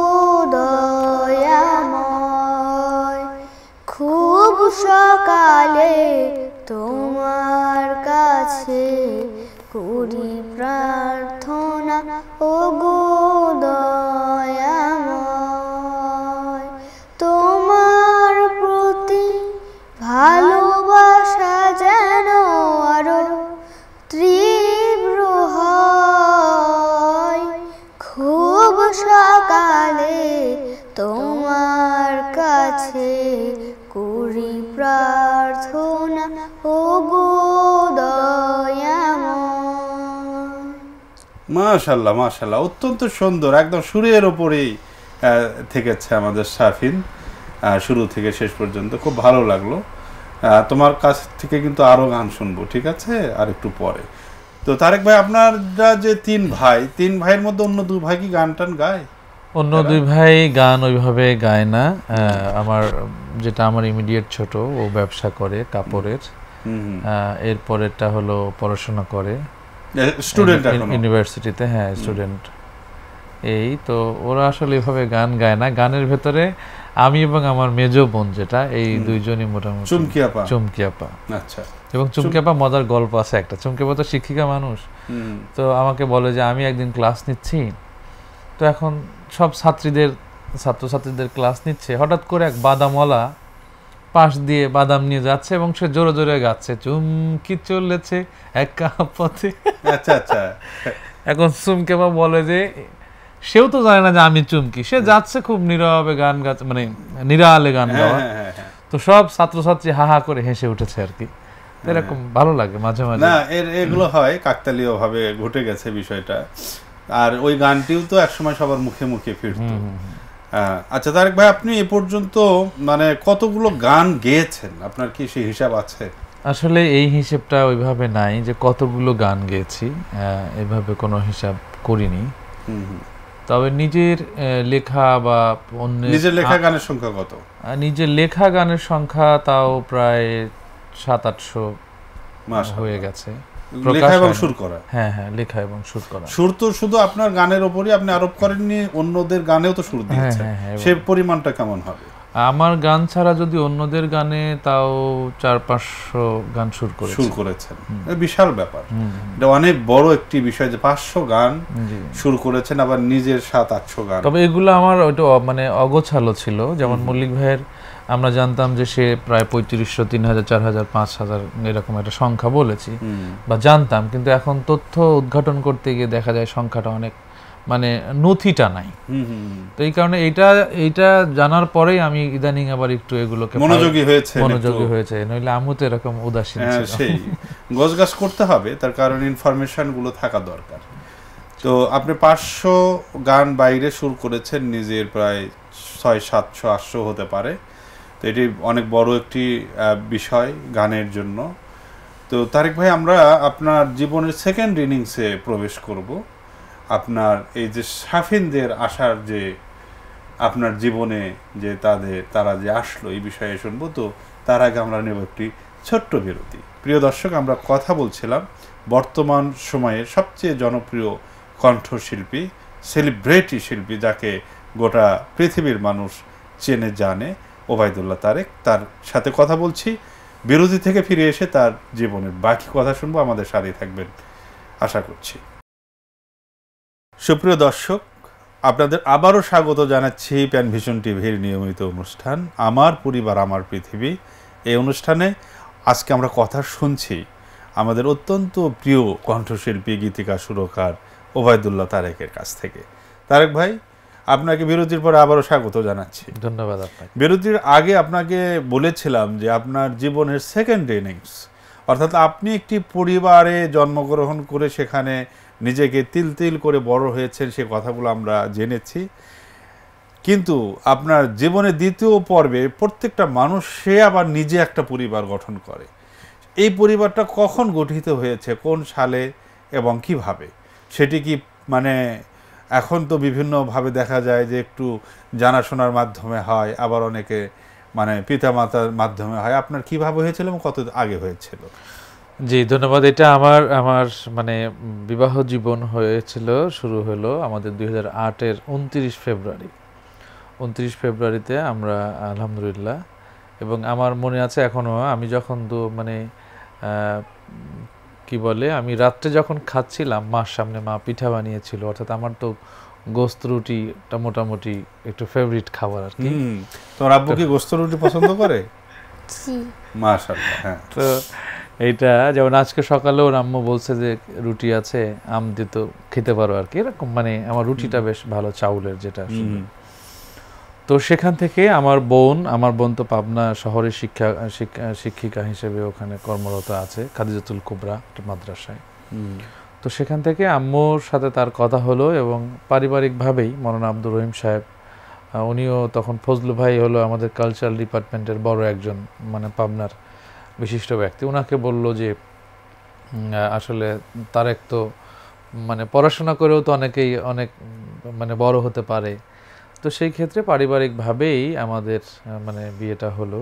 দয়াময়। খুব সকালে তোমার কাছে করি প্রার্থনা, ও গো দয়াময়। তোমার প্রতি ভালোবাসা যেন আরো তীব্র হয়। খুব সকালে তোমার কাছে করি প্রার্থনা, ও গো দয়াময়। মাশাআল্লাহ মাশাআল্লাহ, অত্যন্ত সুন্দর, একদম সুরের ওপরেই থেকেছে আমাদের শাফিন, শুরু থেকে শেষ পর্যন্ত খুব ভালো লাগলো। তোমার কাছ থেকে কিন্তু আরো গান শুনবো, ঠিক আছে, আর একটু পরে। তো তারেক ভাই, আপনারা যে তিন ভাইয়ের মধ্যে অন্য দুই ভাই কি গান টান গায়? অন্য দুই ভাই গান ওইভাবে গায় না। আমার যেটা আমার ইমিডিয়েট ছোট, ও ব্যবসা করে কাপড়ের, এরপরেরটা হলো পড়াশোনা করে স্টুডেন্ট ইউনিভার্সিটিতে, হ্যাঁ স্টুডেন্ট। এই তো ওরা আসলে এভাবে গান গায় না। গানের ভেতরে আমি এবং আমার মেজো বোন যেটা, এই দুইজনই মোটামুটি। চুমকি আপা, আচ্ছা। এবং চুমকি আপা মজার গল্প আছে একটা। চুমকি আপা তো শিক্ষিকা মানুষ, তো আমাকে বলে যে আমি একদিন ক্লাস নিচ্ছি, তো এখন সব ছাত্রছাত্রীদের ক্লাস নিচ্ছে, হঠাৎ করে এক বাদামওয়ালা পাশ দিয়ে বাদাম নিয়ে যাচ্ছে এবং সে জোরে জোরে গাচ্ছে, চুমকি চলেছে একা পথে। আচ্ছা আচ্ছা। এখন চুমকি আপা বলে যে সেও তো জানে না যে আমি চুমকি, সে যাচ্ছে খুব নীরবে গান গাচ্ছে, মানে নিরালে গান গাওয়া। তো সব ছাত্রছাত্রী হা হা করে হেসে উঠেছে আর কি। এরকম ভালো লাগে মাঝে মাঝে। না, এগুলো হয় কাকতালীয় ভাবে ঘটে গেছে বিষয়টা। আর ওই গানটিও তো একসময় সবার মুখে মুখে ফিরতো। আচ্ছা তারেক ভাই, আপনি এ পর্যন্ত মানে কতগুলো গান গেয়েছেন, আপনার কি সেই হিসাব আছে? আসলে এই হিসেবটা ওইভাবে নাই যে কতগুলো গান গেয়েছি, এভাবে কোনো হিসাব করিনি। তবে নিজের লেখা বা নিজের লেখা গানের সংখ্যা কত? নিজের লেখা গানের সংখ্যা তাও প্রায় 700-800 হয়ে গেছে। লেখা এবং সুর করা? হ্যাঁ হ্যাঁ, লেখা এবং সুর করা। সুর তো শুধু আপনার গানের উপরই আপনি আরোপ করেননি, অন্যদের গানেও তো সুর দিয়েছেন, সেই পরিমাণটা কেমন হবে? আমার গান ছাড়া যদি অন্যদের গানে তাও 400-500 গান সুর করেছেন। বিশাল ব্যাপার, এটা অনেক বড় একটি বিষয় যে 500 গান সুর করেছেন, আবার নিজের 700-800 গান। তবে এগুলো আমার ওইটা মানে অগোছালো ছিল। যেমন মল্লিক ভাইয়ের আমরা জানতাম যে সে প্রায় 3500, 3000, 4000, 5000 এরকম একটা সংখ্যা বলেছি বা জানতাম, কিন্তু এখন তথ্য উদ্ঘাটন করতে গিয়ে দেখা যায় সংখ্যাটা অনেক মানে নথিটা নাই। তো এই কারণে এইটা জানার পরেই আমি ইদানিং আবার একটু এগুলোকে মনোযোগী হয়েছে, নইলে আম্মু তো এরকম উদাসীন ছিল। সেই গোছগাছ করতে হবে, তার কারণ ইনফরমেশন গুলো থাকা দরকার। তো আপনি 500 গান বাইরে সুর করেছেন, নিজের প্রায় 600-700-800 হতে পারে। তো এটি অনেক বড় একটি বিষয় গানের জন্য। তো তারেক ভাই, আমরা আপনার জীবনের সেকেন্ড ইনিংসে প্রবেশ করব। আপনার এই যে শাফিনদের আসার যে আপনার জীবনে যে তারা যে আসলো, এই বিষয়ে শুনবো। তো তার আগে আমরা নেব একটি ছোট্ট বিরতি। প্রিয় দর্শক, আমরা কথা বলছিলাম বর্তমান সময়ের সবচেয়ে জনপ্রিয় কণ্ঠশিল্পী, সেলিব্রিটি শিল্পী, যাকে গোটা পৃথিবীর মানুষ চেনে জানে, ওবায়দুল্লাহ তারেক। তার সাথে কথা বলছি। বিরতি থেকে ফিরে এসে তার জীবনের বাকি কথা শুনবো। আমাদের সাথেই থাকবেন আশা করছি। সুপ্রিয় দর্শক, আপনাদের আবারও স্বাগত জানাচ্ছি প্যানভিশন টিভির নিয়মিত অনুষ্ঠান আমার পরিবার আমার পৃথিবী। এই অনুষ্ঠানে আজকে আমরা কথা শুনছি আমাদের অত্যন্ত প্রিয় কণ্ঠশিল্পী, গীতিকার, সুরকার ওবায়দুল্লাহ তারেকের কাছ থেকে। তারেক ভাই, আপনাকে বিরতির পরে আবারও স্বাগত জানাচ্ছি। ধন্যবাদ আপনাকে। বিরতির আগে আপনাকে বলেছিলাম যে আপনার জীবনের সেকেন্ড ইনিংস, অর্থাৎ আপনি একটি পরিবারে জন্মগ্রহণ করে সেখানে নিজেকে তিল তিল করে বড় হয়েছেন, সে কথাগুলো আমরা জেনেছি। কিন্তু আপনার জীবনের দ্বিতীয় পর্বে প্রত্যেকটা মানুষ সে আবার নিজে একটা পরিবার গঠন করে। এই পরিবারটা কখন গঠিত হয়েছে, কোন সালে এবং কিভাবে, সেটি কি মানে এখন তো বিভিন্নভাবে দেখা যায় যে একটু জানাশোনার মাধ্যমে হয়, আবার অনেকে মানে পিতামাতার মাধ্যমে হয়। আপনার কিভাবে হয়েছিল এবং কত আগে হয়েছিল? জি ধন্যবাদ। এটা আমার মানে বিবাহ জীবন হয়েছিল, শুরু হলো আমাদের 2008-এর 29 ফেব্রুয়ারি। 29 ফেব্রুয়ারিতে আমরা আলহামদুলিল্লাহ, এবং আমার মনে আছে এখনও, আমি যখন মানে কি বলে, আমি রাত্রে যখন খাচ্ছিলাম, মার সামনে মা পিঠা বানিয়েছিল, অর্থাৎ আমার তো গোস্ত রুটিটা মোটামুটি একটু ফেভারিট খাবার আর কি। তোমার আব্বু কি গোস্ত রুটি পছন্দ করে? মাশাআল্লাহ। হ্যাঁ, তো এইটা যেমন আজকে সকালেও আম্মু বলছে যে রুটি আছে, আম দিত, খেতে পারো আর কি, এরকম। মানে আমার রুটিটা বেশ ভালো, চাউলের যেটা। তো সেখান থেকে আমার বোন তো পাবনা শহরে শিক্ষিকা হিসেবে ওখানে কর্মরত আছে, খাদিজাতুল কুবরা একটা মাদ্রাসায়। তো সেখান থেকে আম্মুর সাথে তার কথা হলো, এবং পারিবারিকভাবেই মৌলানা আব্দুর রহিম সাহেব, উনিও তখন ফজলু ভাই হলো আমাদের কালচারাল ডিপার্টমেন্টের বড় একজন মানে পাবনার বিশিষ্ট ব্যক্তি, ওনাকে বলল যে আসলে তারেক তো মানে পড়াশোনা করেও তো অনেক মানে বড় হতে পারে। তো সেই ক্ষেত্রে পারিবারিকভাবেই আমাদের মানে বিয়েটা হলো।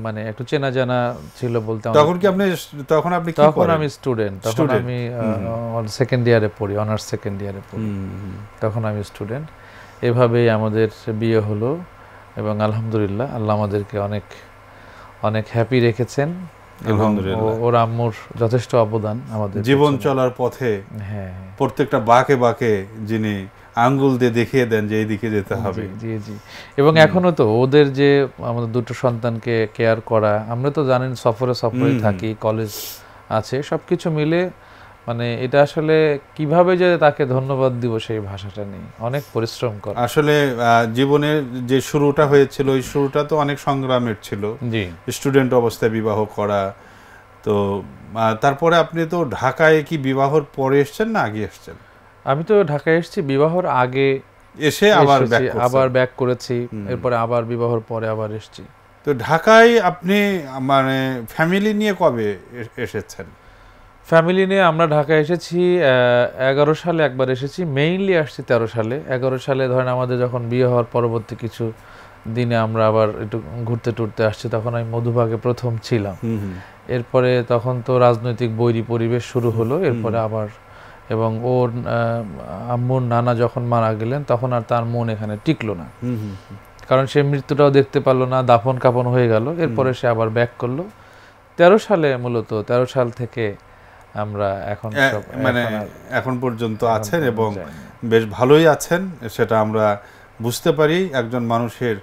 মানে একটু চেনা জানা ছিল বলতে। তখন আমি স্টুডেন্ট, তখন আমি সেকেন্ড ইয়ারে পড়ি, অনার্স সেকেন্ড ইয়ারে পড়ি, তখন আমি স্টুডেন্ট। এভাবেই আমাদের বিয়ে হলো, এবং আলহামদুলিল্লাহ আল্লাহ আমাদেরকে অনেক অনেক হ্যাপি রেখেছেন, এবং ওর আম্মুর যথেষ্ট অবদান আমাদের জীবন চলার পথে। হ্যাঁ, প্রত্যেকটা বাঁকে বাঁকে যিনি আঙ্গুল দিয়ে দেখিয়ে দেন যে এইদিকে যেতে হবে। জি জি। এবং এখনো তো ওদের যে আমাদের দুটো সন্তানকে কেয়ার করা, আমরা তো জানেন সফরে থাকি, কলেজ আছে, সবকিছু মিলে মানে এটা আসলে কিভাবে যে তাকে ধন্যবাদ দিব সেই ভাষাটা নেই, অনেক পরিশ্রম করে। আসলে জীবনের যে শুরুটা হয়েছিল, ওই শুরুটা তো অনেক সংগ্রামের ছিল। জি, স্টুডেন্ট অবস্থায় বিবাহ করা। তো তারপরে আপনি তো ঢাকায় কি বিবাহর পরে এসেছেন না আগে এসেছেন? আমি তো ঢাকায় এসেছি বিবাহর আগে, এসে আবার ব্যাক করেছি, এরপরে আবার বিবাহর পরে আবার এসেছি। তো ঢাকায় আপনি মানে ফ্যামিলি নিয়ে কবে এসেছেন? ফ্যামিলি নিয়ে আমরা ঢাকায় এসেছি 11 সালে একবার এসেছি, মেইনলি আসছি 13 সালে। 11 সালে ধরেন আমাদের যখন বিয়ে হওয়ার পরবর্তী কিছু দিনে আমরা আবার একটু ঘুরতে টুরতে আসছি, তখন আমি মধুবাগে প্রথম ছিলাম। এরপরে তখন তো রাজনৈতিক বৈরী পরিবেশ শুরু হলো, এরপরে আবার, এবং ওর আম্মুর নানা যখন মারা গেলেন তখন আর তার মন এখানে টিকলো না, কারণ সে মৃত্যুটাও দেখতে পারলো না, দাফন কাপন হয়ে গেল। এরপরে সে আবার ব্যাক করলো 13 সালে, মূলত 13 সাল থেকে আমরা এখন মানে এখন পর্যন্ত আছেন, এবং বেশ ভালোই আছেন, সেটা আমরা বুঝতে পারি। একজন মানুষের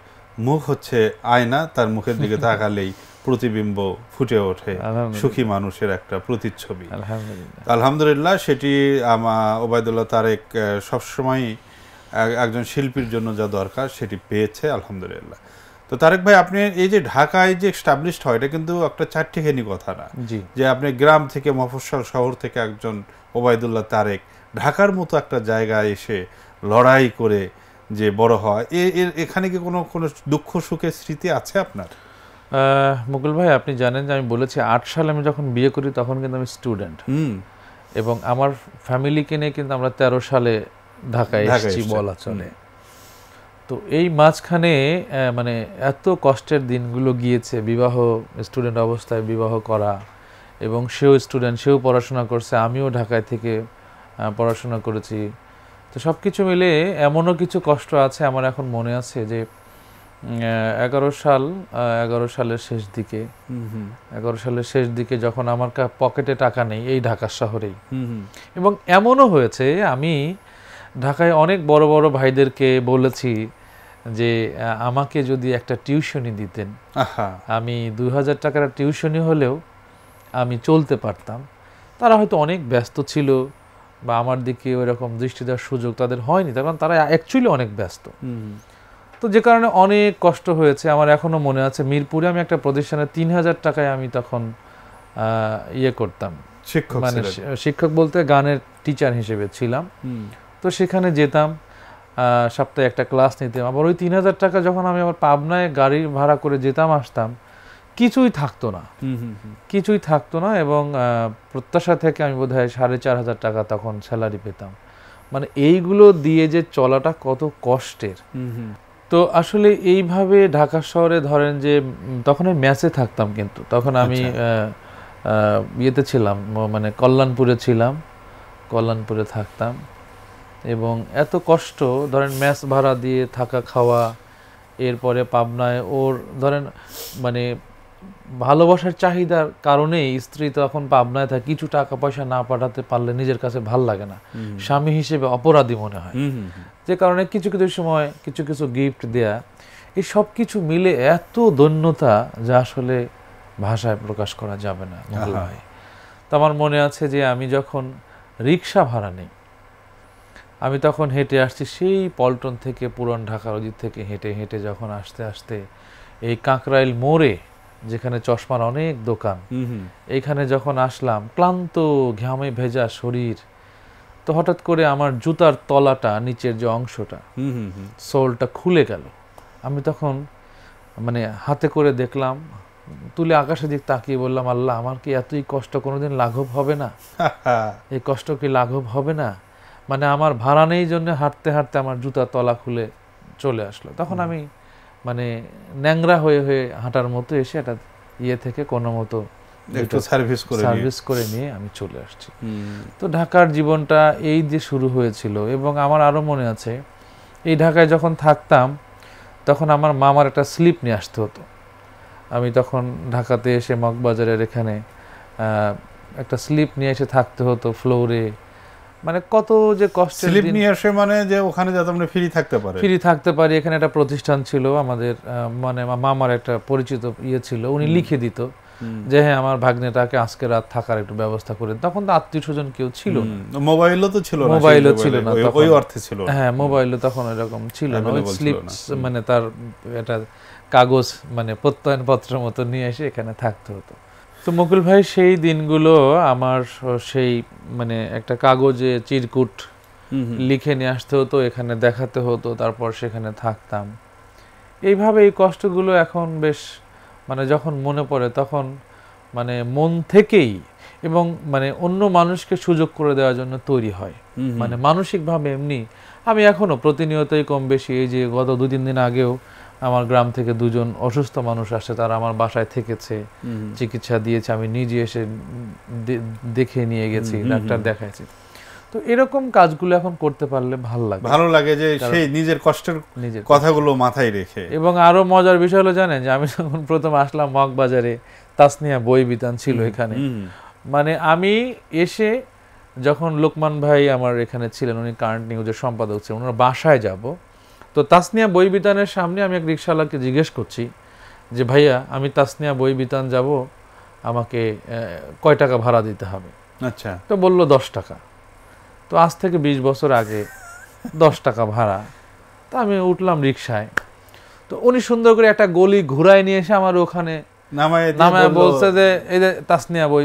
মুখ হচ্ছে আয়না, তার মুখের দিকে তাকালেই প্রতিবিম্ব ফুটে ওঠে সুখী মানুষের একটা প্রতিচ্ছবি। আলহামদুলিল্লাহ, সেটি ওবায়দুল্লাহ তারেক সবসময় একজন শিল্পীর জন্য যা দরকার সেটি পেয়েছে আলহামদুলিল্লাহ। তো তারেক ভাই, আপনি এই যে ঢাকায় যে এস্টাবলিশড হয়, এটা কিন্তু একটা চারটিখানি কথা না, যে আপনি গ্রাম থেকে মফস্বল শহর থেকে একজন ওবায়দুল্লাহ তারেক ঢাকার মতো একটা জায়গায় এসে লড়াই করে যে বড় হয়, এখানে কি কোনো দুঃখ সুখের স্মৃতি আছে আপনার? মুকুল ভাই, আপনি জানেন যে আমি বলেছি 8 সালে আমি যখন বিয়ে করি তখন কিন্তু আমি স্টুডেন্ট, এবং আমার ফ্যামিলিকে নিয়ে কিন্তু আমরা 13 সালে ঢাকায় এসেছি বলা চলে। তো এই মাঝখানে মানে এত কষ্টের দিনগুলো গিয়েছে, বিবাহ, স্টুডেন্ট অবস্থায় বিবাহ করা, এবং সেও স্টুডেন্ট, সেও পড়াশোনা করছে, আমিও ঢাকায় থেকে পড়াশোনা করেছি। তো সব কিছু মিলে এমনও কিছু কষ্ট আছে আমার এখন মনে আছে যে 11 সালের শেষ দিকে যখন আমার পকেটে টাকা নেই এই ঢাকা শহরেই, এবং এমনও হয়েছে আমি ঢাকায় অনেক বড় বড় ভাইদেরকে বলেছি যে আমাকে যদি একটা টিউশনি দিতেন, আমি 2000 টাকার টিউশনি হলেও আমি চলতে পারতাম। তারা হয়তো অনেক ব্যস্ত ছিল, বা আমার দিকে ওইরকম দৃষ্টি দেওয়ার সুযোগ তাদের হয়নি, কারণ তারা অ্যাকচুয়ালি অনেক ব্যস্ত। তো যে কারণে অনেক কষ্ট হয়েছে। আমার এখনো মনে আছে, মিরপুরে আমি একটা প্রতিষ্ঠানে ৩,০০০ টাকায় আমি তখন ইয়ে করতাম, মানে শিক্ষক বলতে গানের টিচার হিসেবে ছিলাম। তো সেখানে যেতাম, সপ্তাহে একটা ক্লাস নিতাম। আবার ওই ৩,০০০ টাকা যখন আমি আবার পাবনায় গাড়ি ভাড়া করে যেতাম আসতাম, কিছুই থাকতো না। এবং প্রত্যাশা থেকে আমি বোধহয় ৪,৫০০ টাকা তখন স্যালারি পেতাম। মানে এইগুলো দিয়ে যে চলাটা কত কষ্টের। তো আসলে এইভাবে ঢাকা শহরে ধরেন যে তখন আমি ম্যাচে থাকতাম, কিন্তু তখন আমি ইয়েতে ছিলাম, মানে কল্যাণপুরে থাকতাম। এবং এত কষ্ট, ধরেন ম্যাচ ভাড়া দিয়ে থাকা খাওয়া, এরপরে পাবনায় ওর ধরেন মানে ভালোবাসার চাহিদার কারণেই স্ত্রী তখন পাবনায় থাকে, কিছু টাকা পয়সা না পাঠাতে পারলে নিজের কাছে ভাল লাগে না, স্বামী হিসেবে অপরাধী মনে হয়। যে কারণে কিছু সময় কিছু গিফট দেয়া, এই সব কিছু মিলে এত দৈন্যতা যা আসলে ভাষায় প্রকাশ করা যাবে না মুকুল ভাই। তো আমার মনে আছে যে আমি যখন রিক্সা ভাড়া নেই, আমি তখন হেঁটে আসছি সেই পল্টন থেকে, পুরান ঢাকার ওদিক থেকে হেঁটে যখন আস্তে এই কাকরাইল মোড়ে, যেখানে চশমার অনেক দোকান, এইখানে যখন আসলাম, ক্লান্ত ঘামে ভেজা শরীর, তো হঠাৎ করে আমার জুতার তলাটা, নিচের যে অংশটা, সোলটা খুলে গেল। আমি তখন মানে হাতে করে দেখলাম, তুলে আকাশের দিক তাকিয়ে বললাম, আল্লাহ, আমার কি এতই কষ্ট কোনোদিন লাঘব হবে না? এই কষ্ট কি লাঘব হবে না? মানে আমার ভাড়া নেই জন্য হাঁটতে আমার জুতার তলা খুলে চলে আসলো। তখন আমি মানে ন্যাংরা হয়ে হাঁটার মতো এসে একটা ইয়ে থেকে কোনো মতো একটু সার্ভিস করে নিয়ে আমি চলে আসছি। তো ঢাকার জীবনটা এই যে শুরু হয়েছিল। এবং আমার আরো মনে আছে, এই ঢাকায় যখন থাকতাম তখন আমার মামার একটা স্লিপ নিয়ে আসতে হতো। আমি তখন ঢাকাতে এসে মগবাজারের এখানে একটা স্লিপ নিয়ে এসে থাকতে হতো ফ্লোরে। মানে কত যে কষ্ট। স্লিপ নিয়ে আসে মানে যে ওখানে যাতে আমরা ফ্রি থাকতে পারি। এখানে একটা প্রতিষ্ঠান ছিল আমাদের, মানে মামার একটা পরিচিত ইয়ে ছিল, উনি লিখে দিত যে হ্যাঁ, আমার ভাগ্নেটাকে আজকে রাত থাকার একটু ব্যবস্থা করে। তখন তো আত্মীয় স্বজন কেউ ছিল না, মোবাইলও ছিল না, ওই অর্থে ছিল না। হ্যাঁ, মোবাইলও তখন এরকম ছিল না। ওই স্লিপ মানে তার এটা কাগজ, মানে প্রত্যয়ন পত্রের মতো নিয়ে এসে এখানে থাকতে হতো। তো মুকুল ভাই, সেই দিনগুলো আমার সেই মানে একটা কাগজে চিরকুট লিখে নিয়ে আসতে হতো, এখানে দেখাতে হতো, তারপর সেখানে থাকতাম। এইভাবে এই কষ্টগুলো এখন বেশ মানে যখন মনে পড়ে তখন মানে মন থেকেই, এবং মানে অন্য মানুষকে সুযোগ করে দেওয়ার জন্য তৈরি হয়। মানে মানসিকভাবে এমনি আমি এখনো প্রতিনিয়তই কম বেশি, এই যে গত 2-3 দিন আগেও আমার গ্রাম থেকে 2জন অসুস্থ মানুষ আসে, তারা আমার বাসায় থেকেছে, চিকিৎসা দিয়েছে, আমি নিজে এসে দেখে নিয়ে গেছি, ডাক্তার দেখাইছি। তো এরকম কাজগুলো এখন করতে পারলে ভালো লাগে যে সেই নিজের কষ্টের কথাগুলো মাথায় রেখে। এবং আরো মজার বিষয় হলো জানেন, যে আমি যখন প্রথম আসলাম মগবাজারে, তাসনিয়া বই বিতান ছিল এখানে। মানে আমি এসে যখন লোকমান ভাই আমার এখানে ছিলেন, উনি কারেন্ট নিউজের সম্পাদক ছিলেন, ওনার বাসায় যাব, তো তাসনিয়া বই বিতানের সামনে আমি এক রিকশাওয়ালাকে জিজ্ঞেস করছি যে ভাইয়া, আমি তাসনিয়া বই বিতান যাব, আমাকে কয় টাকা ভাড়া দিতে হবে? আচ্ছা। তো বলল 10 টাকা। তো আজ থেকে 20 বছর আগে 10 টাকা ভাড়া। তো আমি উঠলাম রিকশায়, তো উনি সুন্দর করে একটা গলি ঘুরায় নিয়ে এসে আমার ওখানে নামায় বলছে যে এই যে তাসনিয়া বই,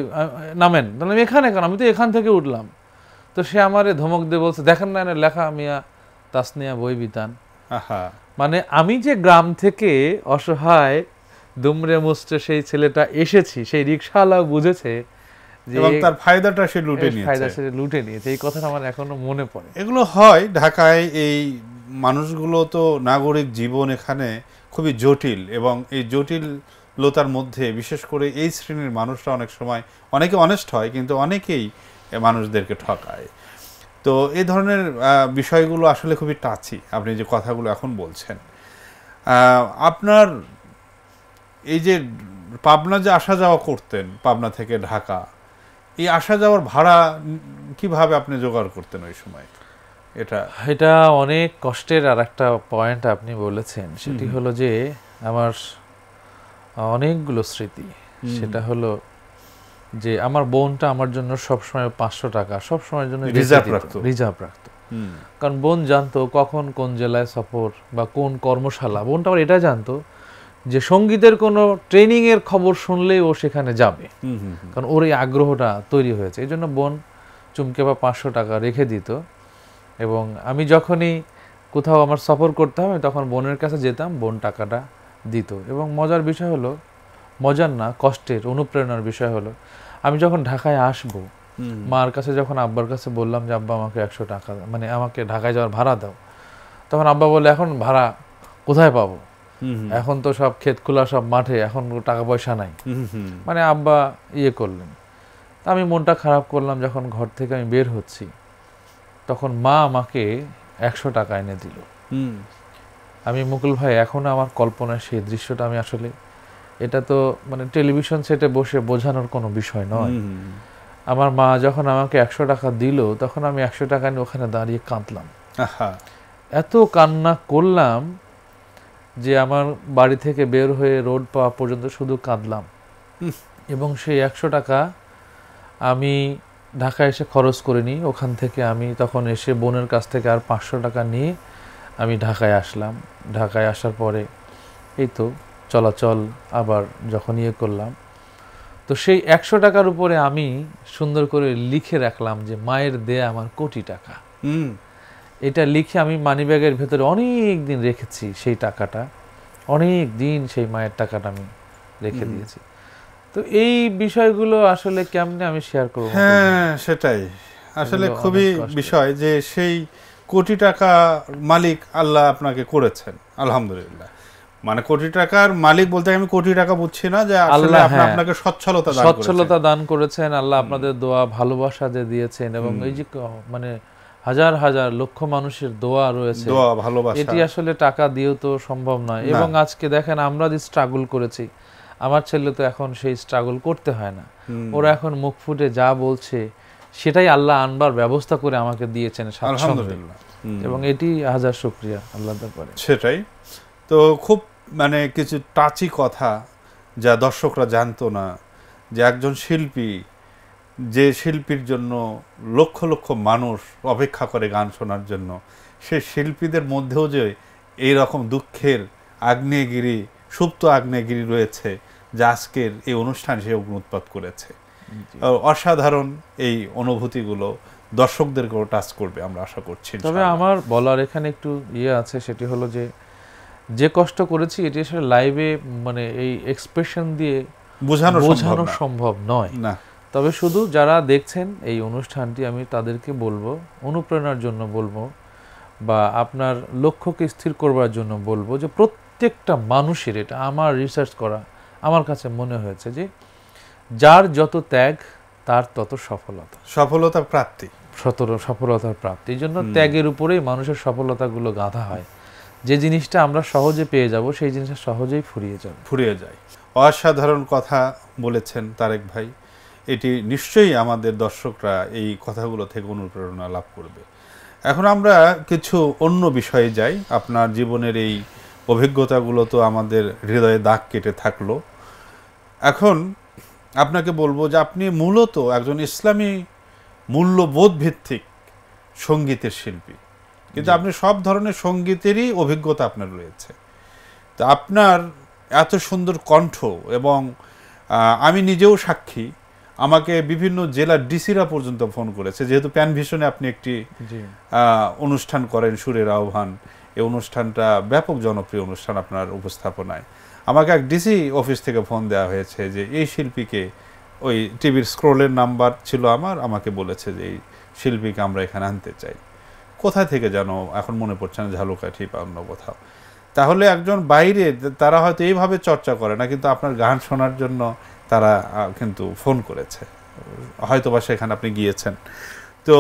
নামেন। তাহলে এখানে কেন? আমি তো এখান থেকে উঠলাম। তো সে আমারে ধমক দিয়ে বলছে, দেখেন না লেখা মিয়া তাসনিয়া বই বিতান। মানে আমি যে গ্রাম থেকে অসহায় দুমড়ে মুচড়ে সেই ছেলেটা এসেছি, সেই রিকশাওয়ালাও বুঝেছে যে তার ফায়দাটা সে লুটে নিয়েছে। এই কথাটা আমার এখনো মনে পড়ে। এগুলো হয় ঢাকায়। এই মানুষগুলো তো নাগরিক জীবন এখানে খুবই জটিল, এবং এই জটিলতার মধ্যে বিশেষ করে এই শ্রেণীর মানুষরা অনেক সময়, অনেকে অনেস্ট হয় কিন্তু অনেকেই মানুষদেরকে ঠকায়। তো এই ধরনের বিষয়গুলো আসলে খুবই টাচি, আপনি যে কথাগুলো এখন বলছেন। আপনার এই যে পাবনা যে আসা যাওয়া করতেন, পাবনা থেকে ঢাকা, এই আসা যাওয়ার ভাড়া কিভাবে আপনি জোগাড় করতেন ওই সময়? এটা অনেক কষ্টের। আর একটা পয়েন্ট আপনি বলেছেন, সেটি হলো যে আমার অনেকগুলো স্মৃতি। সেটা হলো যে আমার বোনটা আমার জন্য সবসময় 500 টাকা সবসময়ের জন্য রিজার্ভ রাখতো। কারণ বোন জানতো কখন কোন জেলায় সফর বা কোন কর্মশালা, বোনটা আবার এটা জানতো যে সঙ্গীতের কোনো ট্রেনিংয়ের খবর শুনলেই ও সেখানে যাবে, কারণ ওর এই আগ্রহটা তৈরি হয়েছে। এই জন্য বোন চুমকে বা 500 টাকা রেখে দিত, এবং আমি যখনই কোথাও আমার সফর করতে হবে তখন বোনের কাছে যেতাম, বোন টাকাটা দিত। এবং মজার বিষয় হলো, মজার না কষ্টের অনুপ্রেরণার বিষয় হলো, আমি যখন ঢাকায় আসবো মার কাছে যখন আব্বার কাছে বললাম যে আব্বা আমাকে 100 টাকা, মানে আমাকে ঢাকায় যাওয়ার ভাড়া দাও, তখন আব্বা বলে এখন ভাড়া কোথায় পাবো, এখন তো সব ক্ষেত খোলা সব মাঠে, এখন টাকা পয়সা নাই। মানে আব্বা ইয়ে করলেন। তা আমি মনটা খারাপ করলাম, যখন ঘর থেকে আমি বের হচ্ছি তখন মা আমাকে 100 টাকা এনে দিল। আমি মুকুল ভাই এখনো আমার কল্পনায় সেই দৃশ্যটা, আমি আসলে এটা তো মানে টেলিভিশন সেটে বসে বোঝানোর কোনো বিষয় নয়। আমার মা যখন আমাকে 100 টাকা দিল তখন আমি 100 টাকা নিয়ে ওখানে দাঁড়িয়ে কাঁদলাম, এত কান্না করলাম যে আমার বাড়ি থেকে বের হয়ে রোড পাওয়া পর্যন্ত শুধু কাঁদলাম। এবং সেই 100 টাকা আমি ঢাকায় এসে খরচ করিনি, ওখান থেকে আমি তখন এসে বোনের কাছ থেকে আর 500 টাকা নিয়ে আমি ঢাকায় আসলাম। ঢাকায় আসার পরে এই তো চলাচল আবার যখন ইয়ে করলাম, তো সেই 100 টাকার উপরে আমি সুন্দর করে লিখে রাখলাম যে মায়ের দেয়া আমার কোটি টাকা। এটা লিখে আমি মানিব্যাগের ভেতরে অনেক দিন রেখেছি, সেই টাকাটা অনেক দিন সেই মায়ের টাকাটা আমি রেখে দিয়েছি। তো এই বিষয়গুলো আসলে কেমনে আমি শেয়ার করব? হ্যাঁ সেটাই আসলে খুবই বিষয় যে সেই কোটি টাকা মালিক আল্লাহ আপনাকে করেছেন, আলহামদুলিল্লাহ। মানে কোটি টাকার মালিক বলতে আমি কোটি টাকা বুঝছি না, যে আসলে আপনাকে সচ্ছলতা দান করেছেন আল্লাহ, আপনাদের দোয়া ভালোবাসা যে দিয়েছেন, এবং এই যে মানে হাজার হাজার লক্ষ মানুষের দোয়া রয়েছে, দোয়া ভালোবাসা, এটি আসলে টাকা দিয়েও তো সম্ভব নয়। এবং আজকে দেখেন আমরা যে স্ট্রাগল করেছি, আমার ছেলে তো এখন সেই স্ট্রাগল করতে হয় না, ওরা এখন মুখ ফুটে যা বলছে সেটাই আল্লাহ আনবার ব্যবস্থা করে আমাকে দিয়েছেন, আলহামদুলিল্লাহ। এবং এটি হাজার শুকরিয়া আল্লাহর দরবারে। সেটাই তো খুব মানে কিছু টাচি কথা যা দর্শকরা জানতো না, যে একজন শিল্পী, যে শিল্পীর জন্য লক্ষ লক্ষ মানুষ অপেক্ষা করে গান শোনার জন্য, সেই শিল্পীদের মধ্যেও যে এই রকম দুঃখের আগ্নেয়গিরি, সুপ্ত আগ্নেয়গিরি রয়েছে, যা আজকের এই অনুষ্ঠান সে অগ্নুৎপাত করেছে। অসাধারণ এই অনুভূতিগুলো দর্শকদেরকেও টাচ করবে আমরা আশা করছি। তবে আমার বলার এখানে একটু ইয়ে আছে, সেটি হলো যে কষ্ট করেছি এটি আসলে লাইভে মানে এই এক্সপ্রেশন দিয়ে বোঝানো সম্ভব নয়। তবে শুধু যারা দেখছেন এই অনুষ্ঠানটি, আমি তাদেরকে বলবো, অনুপ্রেরণার জন্য বলবো, বা আপনার লক্ষ্যকে স্থির করবার জন্য বলবো, যে প্রত্যেকটা মানুষের, এটা আমার রিসার্চ করা, আমার কাছে মনে হয়েছে যে যার যত ত্যাগ তার তত সফলতার প্রাপ্তি। এই জন্য ত্যাগের উপরেই মানুষের সফলতাগুলো গাঁথা হয়। যে জিনিসটা আমরা সহজে পেয়ে যাব সেই জিনিসটা সহজেই ফুরিয়ে যায়। অসাধারণ কথা বলেছেন তারেক ভাই। এটি নিশ্চয়ই আমাদের দর্শকরা এই কথাগুলো থেকে অনুপ্রেরণা লাভ করবে। এখন আমরা কিছু অন্য বিষয়ে যাই। আপনার জীবনের এই অভিজ্ঞতাগুলো তো আমাদের হৃদয়ে দাগ কেটে থাকলো। এখন আপনাকে বলবো যে আপনি মূলত একজন ইসলামী মূল্যবোধ ভিত্তিক সঙ্গীতের শিল্পী, কিন্তু আপনি সব ধরনের সঙ্গীতেরই অভিজ্ঞতা আপনার রয়েছে। তা আপনার এত সুন্দর কণ্ঠ, এবং আমি নিজেও সাক্ষী, আমাকে বিভিন্ন জেলার ডিসিরা পর্যন্ত ফোন করেছে, যেহেতু প্যান ভিশনে আপনি একটি অনুষ্ঠান করেন, সুরের আহ্বান। এই অনুষ্ঠানটা ব্যাপক জনপ্রিয় অনুষ্ঠান আপনার উপস্থাপনায়। আমাকে এক ডিসি অফিস থেকে ফোন দেওয়া হয়েছে যে এই শিল্পীকে, ওই টিভির স্ক্রোলের নাম্বার ছিল আমাকে বলেছে যে এই শিল্পীকে আমরা এখানে আনতে চাই। কোথায় থেকে জানো, এখন মনে পড়ছে না, ঝালকাঠি বা অন্য কোথাও। তাহলে একজন বাইরে, তারা হয়তো এইভাবে চর্চা করে না, কিন্তু আপনার গান শোনার জন্য তারা কিন্তু ফোন করেছে, হয়তো বা সেখানে আপনি গিয়েছেন। তো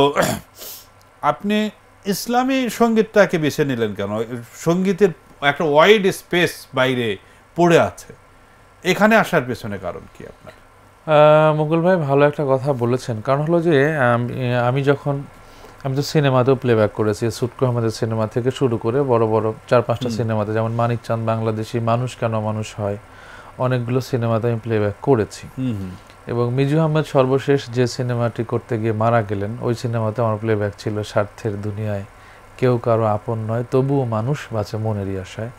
আপনি ইসলামী সঙ্গীতটাকে বেছে নিলেন কেন? সঙ্গীতের একটা ওয়াইড স্পেস বাইরে পড়ে আছে, এখানে আসার পেছনে কারণ কি আপনার? মুকুল ভাই ভালো একটা কথা বলেছেন। কারণ হলো যে আমি তো সিনেমাতেও প্লেব্যাক করেছি, সুটকো আহমেদের সিনেমা থেকে শুরু করে বড় বড় 4-5টা সিনেমাতে, যেমন মানিক চাঁদ বাংলাদেশি, মানুষ কেন মানুষ হয়, অনেকগুলো সিনেমাতে আমি প্লেব্যাক করেছি। এবং মিজু আহমেদ সর্বশেষ যে সিনেমাটি করতে গিয়ে মারা গেলেন, ওই সিনেমাতে আমার প্লেব্যাক ছিল স্বার্থের দুনিয়ায় কেউ কারো আপন নয়, তবুও মানুষ বাঁচে মনেরই আশায়,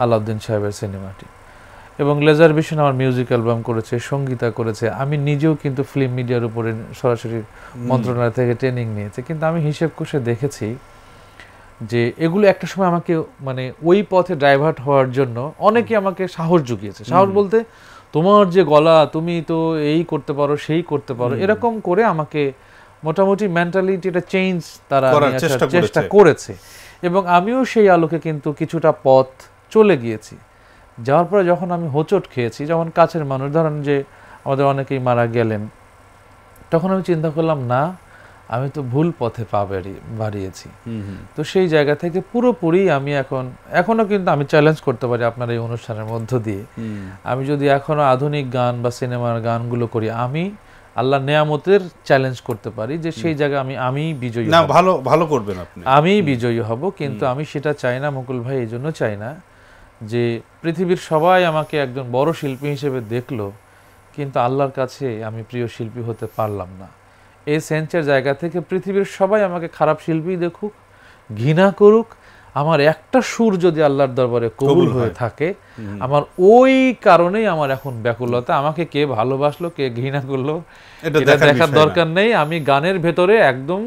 আলাউদ্দিন সাহেবের সিনেমাটি। এবং লেজার ভিশন আমার মিউজিক অ্যালবাম করেছে, সঙ্গীতা করেছে। আমি নিজেও কিন্তু ফিল্ম মিডিয়ার উপরে সরাসরি মন্ত্রণালয় থেকে ট্রেনিং নিয়েছি, কিন্তু আমি হিসেব কষে দেখেছি যে এগুলো একটা সময় আমাকে মানে ওই পথে ডাইভার্ট হওয়ার জন্য অনেকে আমাকে সাহস জুগিয়েছে। সাহস বলতে তোমার যে গলা, তুমি তো এই করতে পারো সেই করতে পারো, এরকম করে আমাকে মোটামুটি মেন্টালিটিটা চেঞ্জ তারা চেষ্টা করেছে। এবং আমিও সেই আলোকে কিন্তু কিছুটা পথ চলে গিয়েছি। যাওয়ার পরে যখন আমি হোঁচট খেয়েছি, যখন কাছের মানুষ, ধরেন যে আমাদের অনেকেই মারা গেলেন, তখন আমি চিন্তা করলাম না, আমি তো ভুল পথে পা বাড়িয়েছি। তো সেই জায়গা থেকে পুরোপুরি আমি এখনো কিন্তু আমি চ্যালেঞ্জ করতে পারি আপনার এই অনুষ্ঠানের মধ্য দিয়ে, আমি যদি এখনো আধুনিক গান বা সিনেমার গানগুলো করি, আমি আল্লাহ নেয়ামতের চ্যালেঞ্জ করতে পারি যে সেই জায়গায় আমি বিজয়ী না, ভালো করবেন আপনি, আমি বিজয়ী হব। কিন্তু আমি সেটা চাই না মুকুল ভাই, এই জন্য চাই না যে পৃথিবীর সবাই আমাকে একজন বড় শিল্পী হিসেবে দেখলো, কিন্তু আল্লাহর কাছে আমি প্রিয় শিল্পী হতে পারলাম না। এই সেন্সের জায়গা থেকে পৃথিবীর সবাই আমাকে খারাপ শিল্পী দেখুক, ঘৃণা করুক, আমার একটা সুর যদি আল্লাহর দরবারে কবুল হয়ে থাকে, আমার ওই কারণেই আমার এখন ব্যাকুলতা। আমাকে কে ভালোবাসলো, কে ঘৃণা করলো, এটা দেখার দরকার নেই। আমি গানের ভেতরে একদম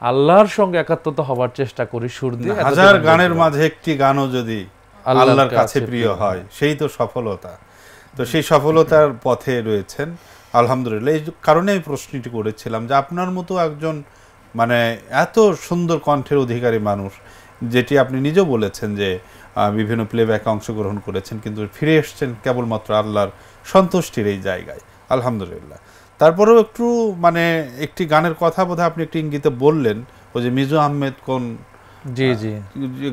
আল্লাহর সঙ্গে একাত্মতা হবার চেষ্টা করি সুর দিয়ে। হাজার গানের মাঝে একটি গানও যদি আল্লাহর কাছে প্রিয় হয়, সেই তো সফলতা। তো সেই সফলতার পথে রয়েছেন আলহামদুলিল্লাহ। এই কারণে আমি প্রশ্নটি করেছিলাম যে আপনার মতো একজন মানে এত সুন্দর কণ্ঠের অধিকারী মানুষ, যেটি আপনি নিজেও বলেছেন যে বিভিন্ন প্লেব্যাকে অংশগ্রহণ করেছেন, কিন্তু ফিরে এসছেন কেবলমাত্র আল্লাহর সন্তুষ্টির এই জায়গায়, আলহামদুলিল্লাহ। তারপরেও একটু মানে একটি গানের কথা বোধহয় আপনি একটু ইঙ্গিতে বললেন, ওই যে মিজু আহমেদ কোন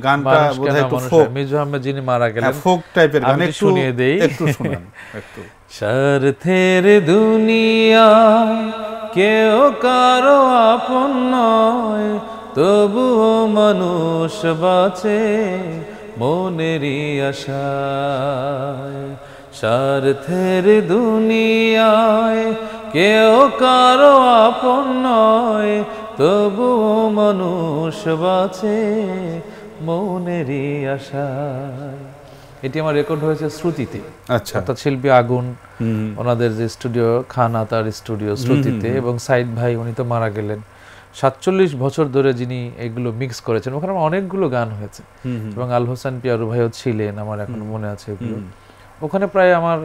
গানটা বোধহয় একটু ফোক, মিজু আহমেদ যিনি মারা গেলেন, ফোক টাইপের গান, একটু শুনিয়ে দেই, একটু শুনান একটু। স্বার্থের দুনিয়া কেউ কারো আপন নয়, তবুও মানুষ বাঁচে মনেরই আশায়। স্বার্থের দুনিয়ায় কেউ কারো আপন নয়, তবুও মানুষ বাঁচে মনেরই আশায়। এটি আমার রেকর্ড হয়েছে শ্রুতিতে, আচ্ছা, অর্থাৎ শিল্পী আগুন ওনাদের যে স্টুডিও, খানা তার স্টুডিও শ্রুতিতে। এবং সাইদ ভাই, উনি তো মারা গেলেন, 47 বছর ধরে যিনি এগুলো মিক্স করেছেন। ওখানে অনেকগুলো গান হয়েছে এবং আল হোসেন পিয়ারু ভাইও ছিলেন, আমার এখন মনে আছে এগুলো। ওখানে প্রায় আমার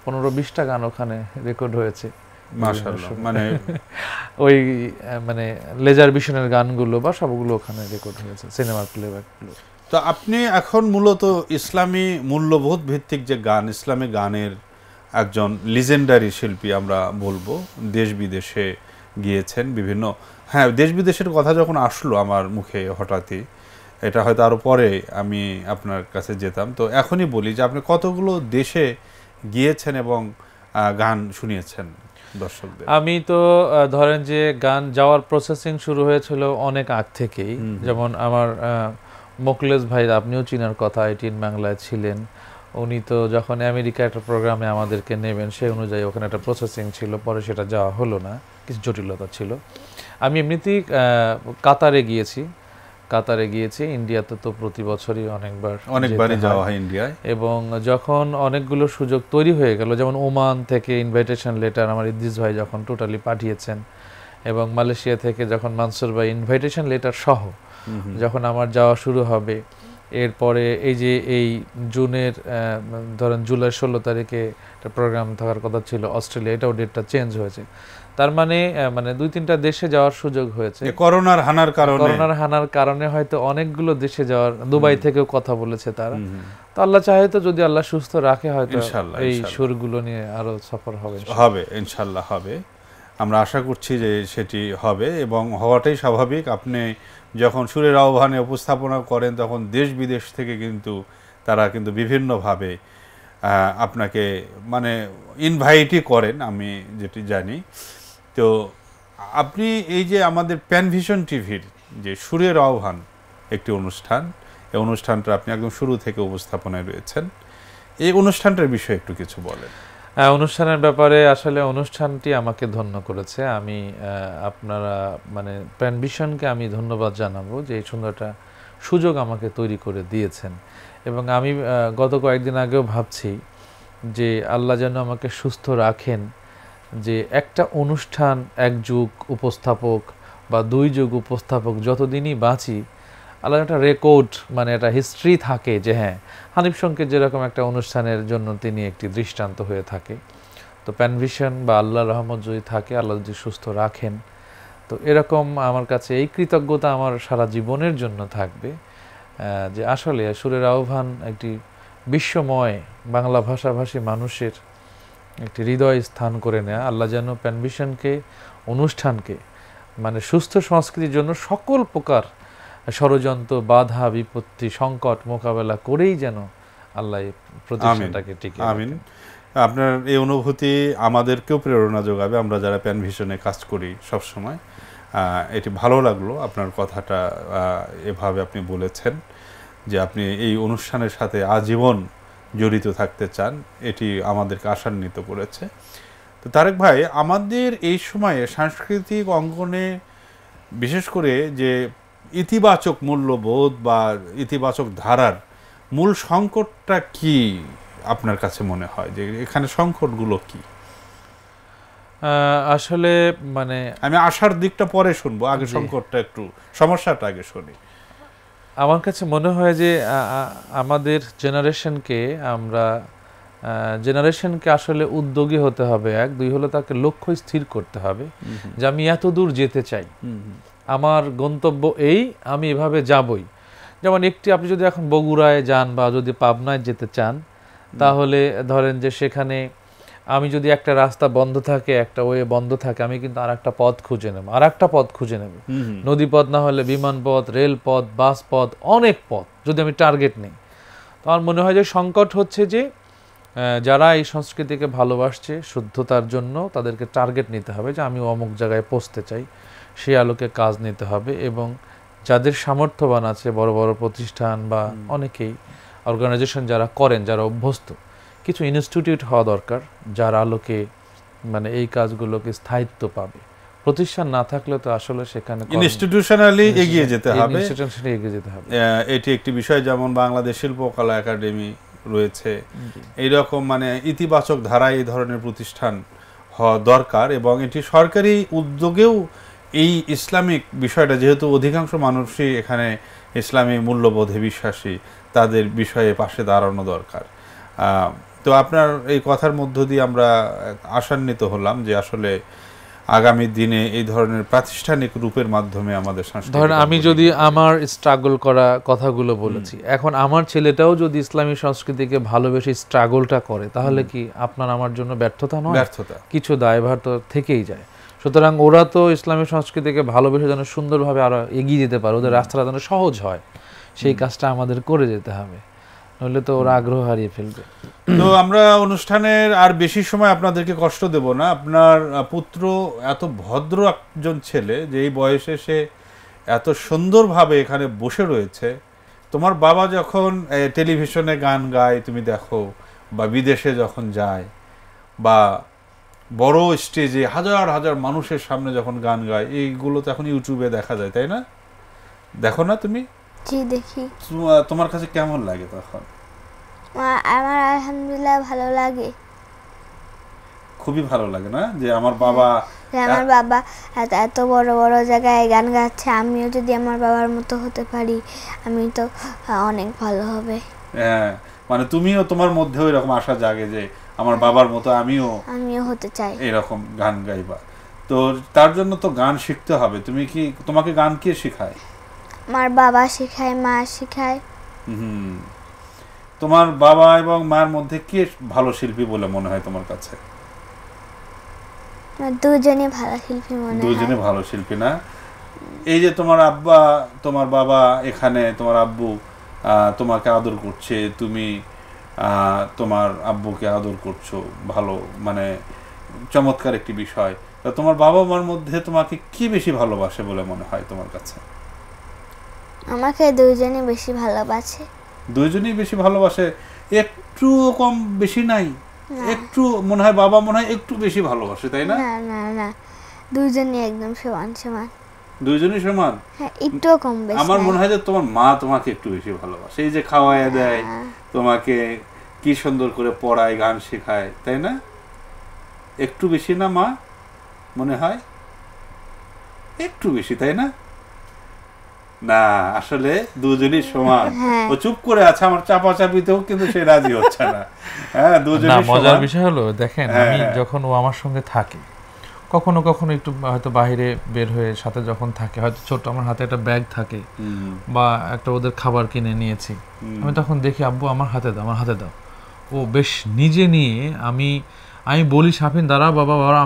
15-20টা গান ওখানে রেকর্ড হয়েছে। মাশাআল্লাহ, মানে ওই মানে লেজার ভিশনের গানগুলো বা সবগুলো ওখানে রেকর্ড হয়েছে, সিনেমার প্লেব্যাকগুলো। তো আপনি এখন মূলত ইসলামী মূল্যবোধ ভিত্তিক যে গান, ইসলামী গানের একজন লিজেন্ডারি শিল্পী আমরা বলবো। দেশ বিদেশে গিয়েছেন বিভিন্ন, হ্যাঁ দেশ বিদেশের কথা যখন আসলো আমার মুখে হঠাৎই, এটা হয়তো আরও পরে আমি আপনার কাছে যেতাম, তো এখনই বলি যে আপনি কতগুলো দেশে গিয়েছেন এবং গান শুনিয়েছেন দর্শকদের। আমি তো ধরেন যে গান যাওয়ার প্রসেসিং শুরু হয়েছিল অনেক আগ থেকেই। যেমন আমার মোকলেস ভাই, আপনিও চিনার কথা, ITN বাংলায় ছিলেন। উনি তো যখন আমেরিকা একটা প্রোগ্রামে আমাদেরকে নেবেন, সেই অনুযায়ী ওখানে একটা প্রসেসিং ছিল, পরে সেটা যাওয়া হলো না, কিছু জটিলতা ছিল। আমি এমনিতেই কাতারে গিয়েছি, ইন্ডিয়াতে তো প্রতি বছরই অনেকবারই যাওয়া হয় ইন্ডিয়ায়। এবং যখন অনেকগুলো সুযোগ তৈরি হয়ে গেল, যেমন ওমান থেকে ইনভাইটেশন লেটার আমার ইদ্রিস ভাই যখন টোটালি পাঠিয়েছেন, এবং মালয়েশিয়া থেকে যখন মানসুর ভাই ইনভাইটেশন লেটার সহ যখন আমার যাওয়া শুরু হবে, এরপরে এই জুনের ধরেন জুলাই 16 তারিখে একটা প্রোগ্রাম থাকার কথা ছিল অস্ট্রেলিয়া, এটাও ডেটটা চেঞ্জ হয়েছে। তার মানে 2-3টা দেশে যাওয়ার সুযোগ হয়েছে। করোনার হানার কারণে হয়তো অনেকগুলো দেশে যাওয়ার, দুবাই থেকেও কথা বলেছে তারা। তো আল্লাহ চাহে তো, যদি আল্লাহ সুস্থ রাখে, হয়তো এই সুরগুলো নিয়ে আরো সফর হবে ইনশাল্লাহ হবে। আমরা আশা করছি যে সেটি হবে এবং হওয়াটাই স্বাভাবিক। আপনি যখন সুরের আহ্বানে উপস্থাপনা করেন, তখন দেশ বিদেশ থেকে কিন্তু তারা কিন্তু বিভিন্নভাবে আপনাকে মানে ইনভাইটই করেন, আমি যেটি জানি। তো আপনি এই যে আমাদের প্যানভিশন টিভির যে সুরের আহ্বান একটি অনুষ্ঠান, এই অনুষ্ঠানটা আপনি একদম শুরু থেকে উপস্থাপনায় রয়েছেন, এই অনুষ্ঠানটার বিষয়ে একটু কিছু বলেন। অনুষ্ঠানের ব্যাপারে আসলে অনুষ্ঠানটি আমাকে ধন্য করেছে। আমি আপনারা মানে প্যানভিশনকে আমি ধন্যবাদ জানাবো যে এই সুন্দরটা সুযোগ আমাকে তৈরি করে দিয়েছেন। এবং আমি গত কয়েকদিন আগেও ভাবছি যে আল্লাহ যেন আমাকে সুস্থ রাখেন, যে একটা অনুষ্ঠান, এক যুগ উপস্থাপক বা 2 যুগ উপস্থাপক যতদিনই বাঁচি, আল্লাহ একটা রেকর্ড মানে একটা হিস্ট্রি থাকে যে হ্যাঁ, হানিফ সংকেত যেরকম একটা অনুষ্ঠানের জন্য তিনি একটি দৃষ্টান্ত হয়ে থাকে। তো প্যানভিশন বা আল্লাহর রহমত যদি থাকে, আল্লাহ যদি সুস্থ রাখেন, তো এরকম আমার কাছে এই কৃতজ্ঞতা আমার সারা জীবনের জন্য থাকবে যে আসলে সুরের আহ্বান একটি বিশ্বময় বাংলা ভাষাভাষী মানুষের একটি হৃদয় স্থান করে নেয়া। আল্লাহ যেন প্যানভিশনকে, অনুষ্ঠানকে মানে সুস্থ সংস্কৃতির জন্য সকল প্রকার ষড়যন্ত্র, বাধা, বিপত্তি, সংকট মোকাবেলা করেই যেন আল্লাহ এই প্রতিষ্ঠানটাকে টিকিয়ে রাখেন। আমিন। আপনার এই অনুভূতি আমাদেরকেও প্রেরণা যোগাবে, আমরা যারা প্যানভিশনে কাজ করি সব সময়। এটি ভালো লাগলো আপনার কথাটা এভাবে আপনি বলেছেন যে আপনি এই অনুষ্ঠানের সাথে আজীবন জড়িত থাকতে চান, এটি আমাদেরকে আশান্বিত করেছে। তো তারেক ভাই, আমাদের এই সময়ে সাংস্কৃতিক অঙ্গনে বিশেষ করে যে ইতিবাচক মূল্যবোধ বা ইতিবাচক ধারার মূল সংকটটা কি আপনার কাছে মনে হয়, যে এখানে সংকটগুলো কি? আসলে মানে আমি আশার দিকটা পরে শুনবো, আগে সংকটটা একটু, সমস্যাটা আগে শুনি। আমার কাছে মনে হয় যে আমাদের জেনারেশনকে আসলে উদ্যোগী হতে হবে। 1-2 হলো তাকে লক্ষ্য স্থির করতে হবে যে আমি এত দূর যেতে চাই, আমার গন্তব্য এই, আমি এভাবে যাবই। যেমন আপনি যদি এখন বগুড়ায় যান বা যদি পাবনায় যেতে চান, তাহলে ধরেন যে সেখানে আমি যদি একটা রাস্তা বন্ধ থাকে, একটা ওয়ে বন্ধ থাকে, আমি কিন্তু আর একটা পথ খুঁজে নেব, নদী পথ না হলে বিমান পথ, রেল পথ, বাস পথ, অনেক পথ যদি আমি টার্গেট নিই। তো আমার মনে হয় যে সংকট হচ্ছে যে যারা এই সংস্কৃতিকে ভালোবাসছে শুদ্ধতার জন্য, তাদেরকে টার্গেট নিতে হবে যে আমি অমুক জায়গায় পৌঁছতে চাই, সেই আলোকে কাজ নিতে হবে। এবং যাদের সামর্থ্যবান আছে, বড় বড় প্রতিষ্ঠান বা অনেকেই অর্গানাইজেশন যারা করেন, যারা অভ্যস্ত, কিছু ইনস্টিটিউট হওয়া দরকার যার আলোকে মানে এই কাজগুলোকে স্থায়িত্ব পাবে। প্রতিষ্ঠান না থাকলে তো আসলে সেখানে ইনস্টিটিউশনালি এগিয়ে যেতে হবে। এটি একটি বিষয়, যেমন বাংলাদেশ শিল্পকলা একাডেমি রয়েছে, এইরকম মানে ইতিবাচক ধারায় এই ধরনের প্রতিষ্ঠান হওয়া দরকার। এবং এটি সরকারি উদ্যোগেও এই ইসলামিক বিষয়টা, যেহেতু অধিকাংশ মানুষই এখানে ইসলামী মূল্যবোধে বিশ্বাসী, তাদের বিষয়ে পাশে দাঁড়ানো দরকার। তো আপনার এই কথার মধ্য দিয়ে আমরা আশান্বিত হলাম যে আসলে আগামী দিনে এই ধরনের প্রাতিষ্ঠানিক রূপের মাধ্যমে আমাদের সংস্কৃতি, ধরেন আমি যদি আমার স্ট্রাগল করা কথাগুলো বলেছি, এখন আমার ছেলেটাও যদি ইসলামী সংস্কৃতিকে ভালোবেসে স্ট্রাগলটা করে, তাহলে কি আপনার আমার জন্য ব্যর্থতা নয়? ব্যর্থতা, কিছু দায়ভার তো থেকেই যায়। সুতরাং ওরা তো ইসলামী সংস্কৃতিকে ভালোবেসে যেন সুন্দরভাবে আরো এগিয়ে যেতে পারে, ওদের রাস্তাটা যেন সহজ হয়, সেই কাজটা আমাদের করে যেতে হবে, নইলে তো ওরা আগ্রহ হারিয়ে ফেলবে। তো আমরা অনুষ্ঠানের আর বেশি সময় আপনাদেরকে কষ্ট দেব না। আপনার পুত্র এত ভদ্র একজন ছেলে যে এই বয়সে সে এত সুন্দরভাবে এখানে বসে রয়েছে। তোমার বাবা যখন টেলিভিশনে গান গায় তুমি দেখো, বা বিদেশে যখন যায়, বা বড় স্টেজে হাজার হাজার মানুষের সামনে যখন গান গায়, এইগুলো তো এখন ইউটিউবে দেখা যায়, তাই না? দেখো না তুমি? জি দেখি। তোমার কাছে কেমন লাগে তখন? আমার আলহামদুলিল্লাহ ভালো লাগে, খুবই ভালো লাগে না যে আমার বাবা এত বড় বড় জায়গায় গান গাচ্ছে, আমিও যদি আমার বাবার মতো হতে পারি, আমি তো অনেক ভালো হবে। হ্যাঁ, মানে তুমিও, তোমার মধ্যেও এরকম আশা জাগে যে আমার বাবার মতো আমিও হতে চাই, এরকম গান গাইবা। তো তার জন্য তো গান শিখতে হবে। তোমাকে গান কে শেখায়? আমার বাবা শেখায়, মা শেখায়। তোমার বাবা এবং মার মধ্যে কে ভালো শিল্পী বলে মনে হয় তোমার কাছে? দুজনে ভালো শিল্পী মনে হয়। দুজনে ভালো শিল্পী না? এই যে তোমার বাবা এখানে, তোমার আব্বু তোমাকে আদর করছে, তুমি তোমার আব্বুকে আদর করছো, ভালো মানে চমৎকার একটি বিষয়। তোমার বাবা মার মধ্যে তোমাকে কি বেশি ভালোবাসে বলে মনে হয় তোমার কাছে? আমাকে দুইজনই বেশি ভালোবাসে। দুইজনই বেশি ভালোবাসে? একটু কম বেশি নাই? একটু মনে হয় বাবা মনে হয় একটু বেশি ভালোবাসে, তাই না? না না না, দুজনই একদম সমান সমান। দুইজনই সমান? হ্যাঁ, একটুও কম বেশি আমার নাই। মনে হয় যে তোমার মা তোমাকে একটু বেশি ভালোবাসে, এই যে খাওয়ায় দেয় তোমাকে, কি সুন্দর করে পড়ায়, গান শেখায়, তাই না? একটু বেশি না মা মনে হয়? একটু বেশি, তাই না? না, আসলে দুজনই সমান। হ্যাঁ। ও চুপ করে আছে, আমার চাপা চাপিতেও কিন্তু সে রাজি হচ্ছে না। হ্যাঁ, না, দুজনই মজার সমান। বিষয় হলো দেখেন, হ্যাঁ, আমি হ্যাঁ। যখন ও আমার সঙ্গে থাকে, কখনো কখনো একটু হয়তো বাইরে বের হয়ে সাথে যখন থাকে, হয়তো ছোট আমার হাতে একটা ব্যাগ থাকে হুম, বা একটা ওদের খাবার কিনে নিয়েছি, আমি তখন দেখি আব্বু আমার হাতে দাও, আমার হাতে দাও। ও বেশ নিজে নিয়ে, আমি বলি শাফিন দাঁড়া বাবা বাবা,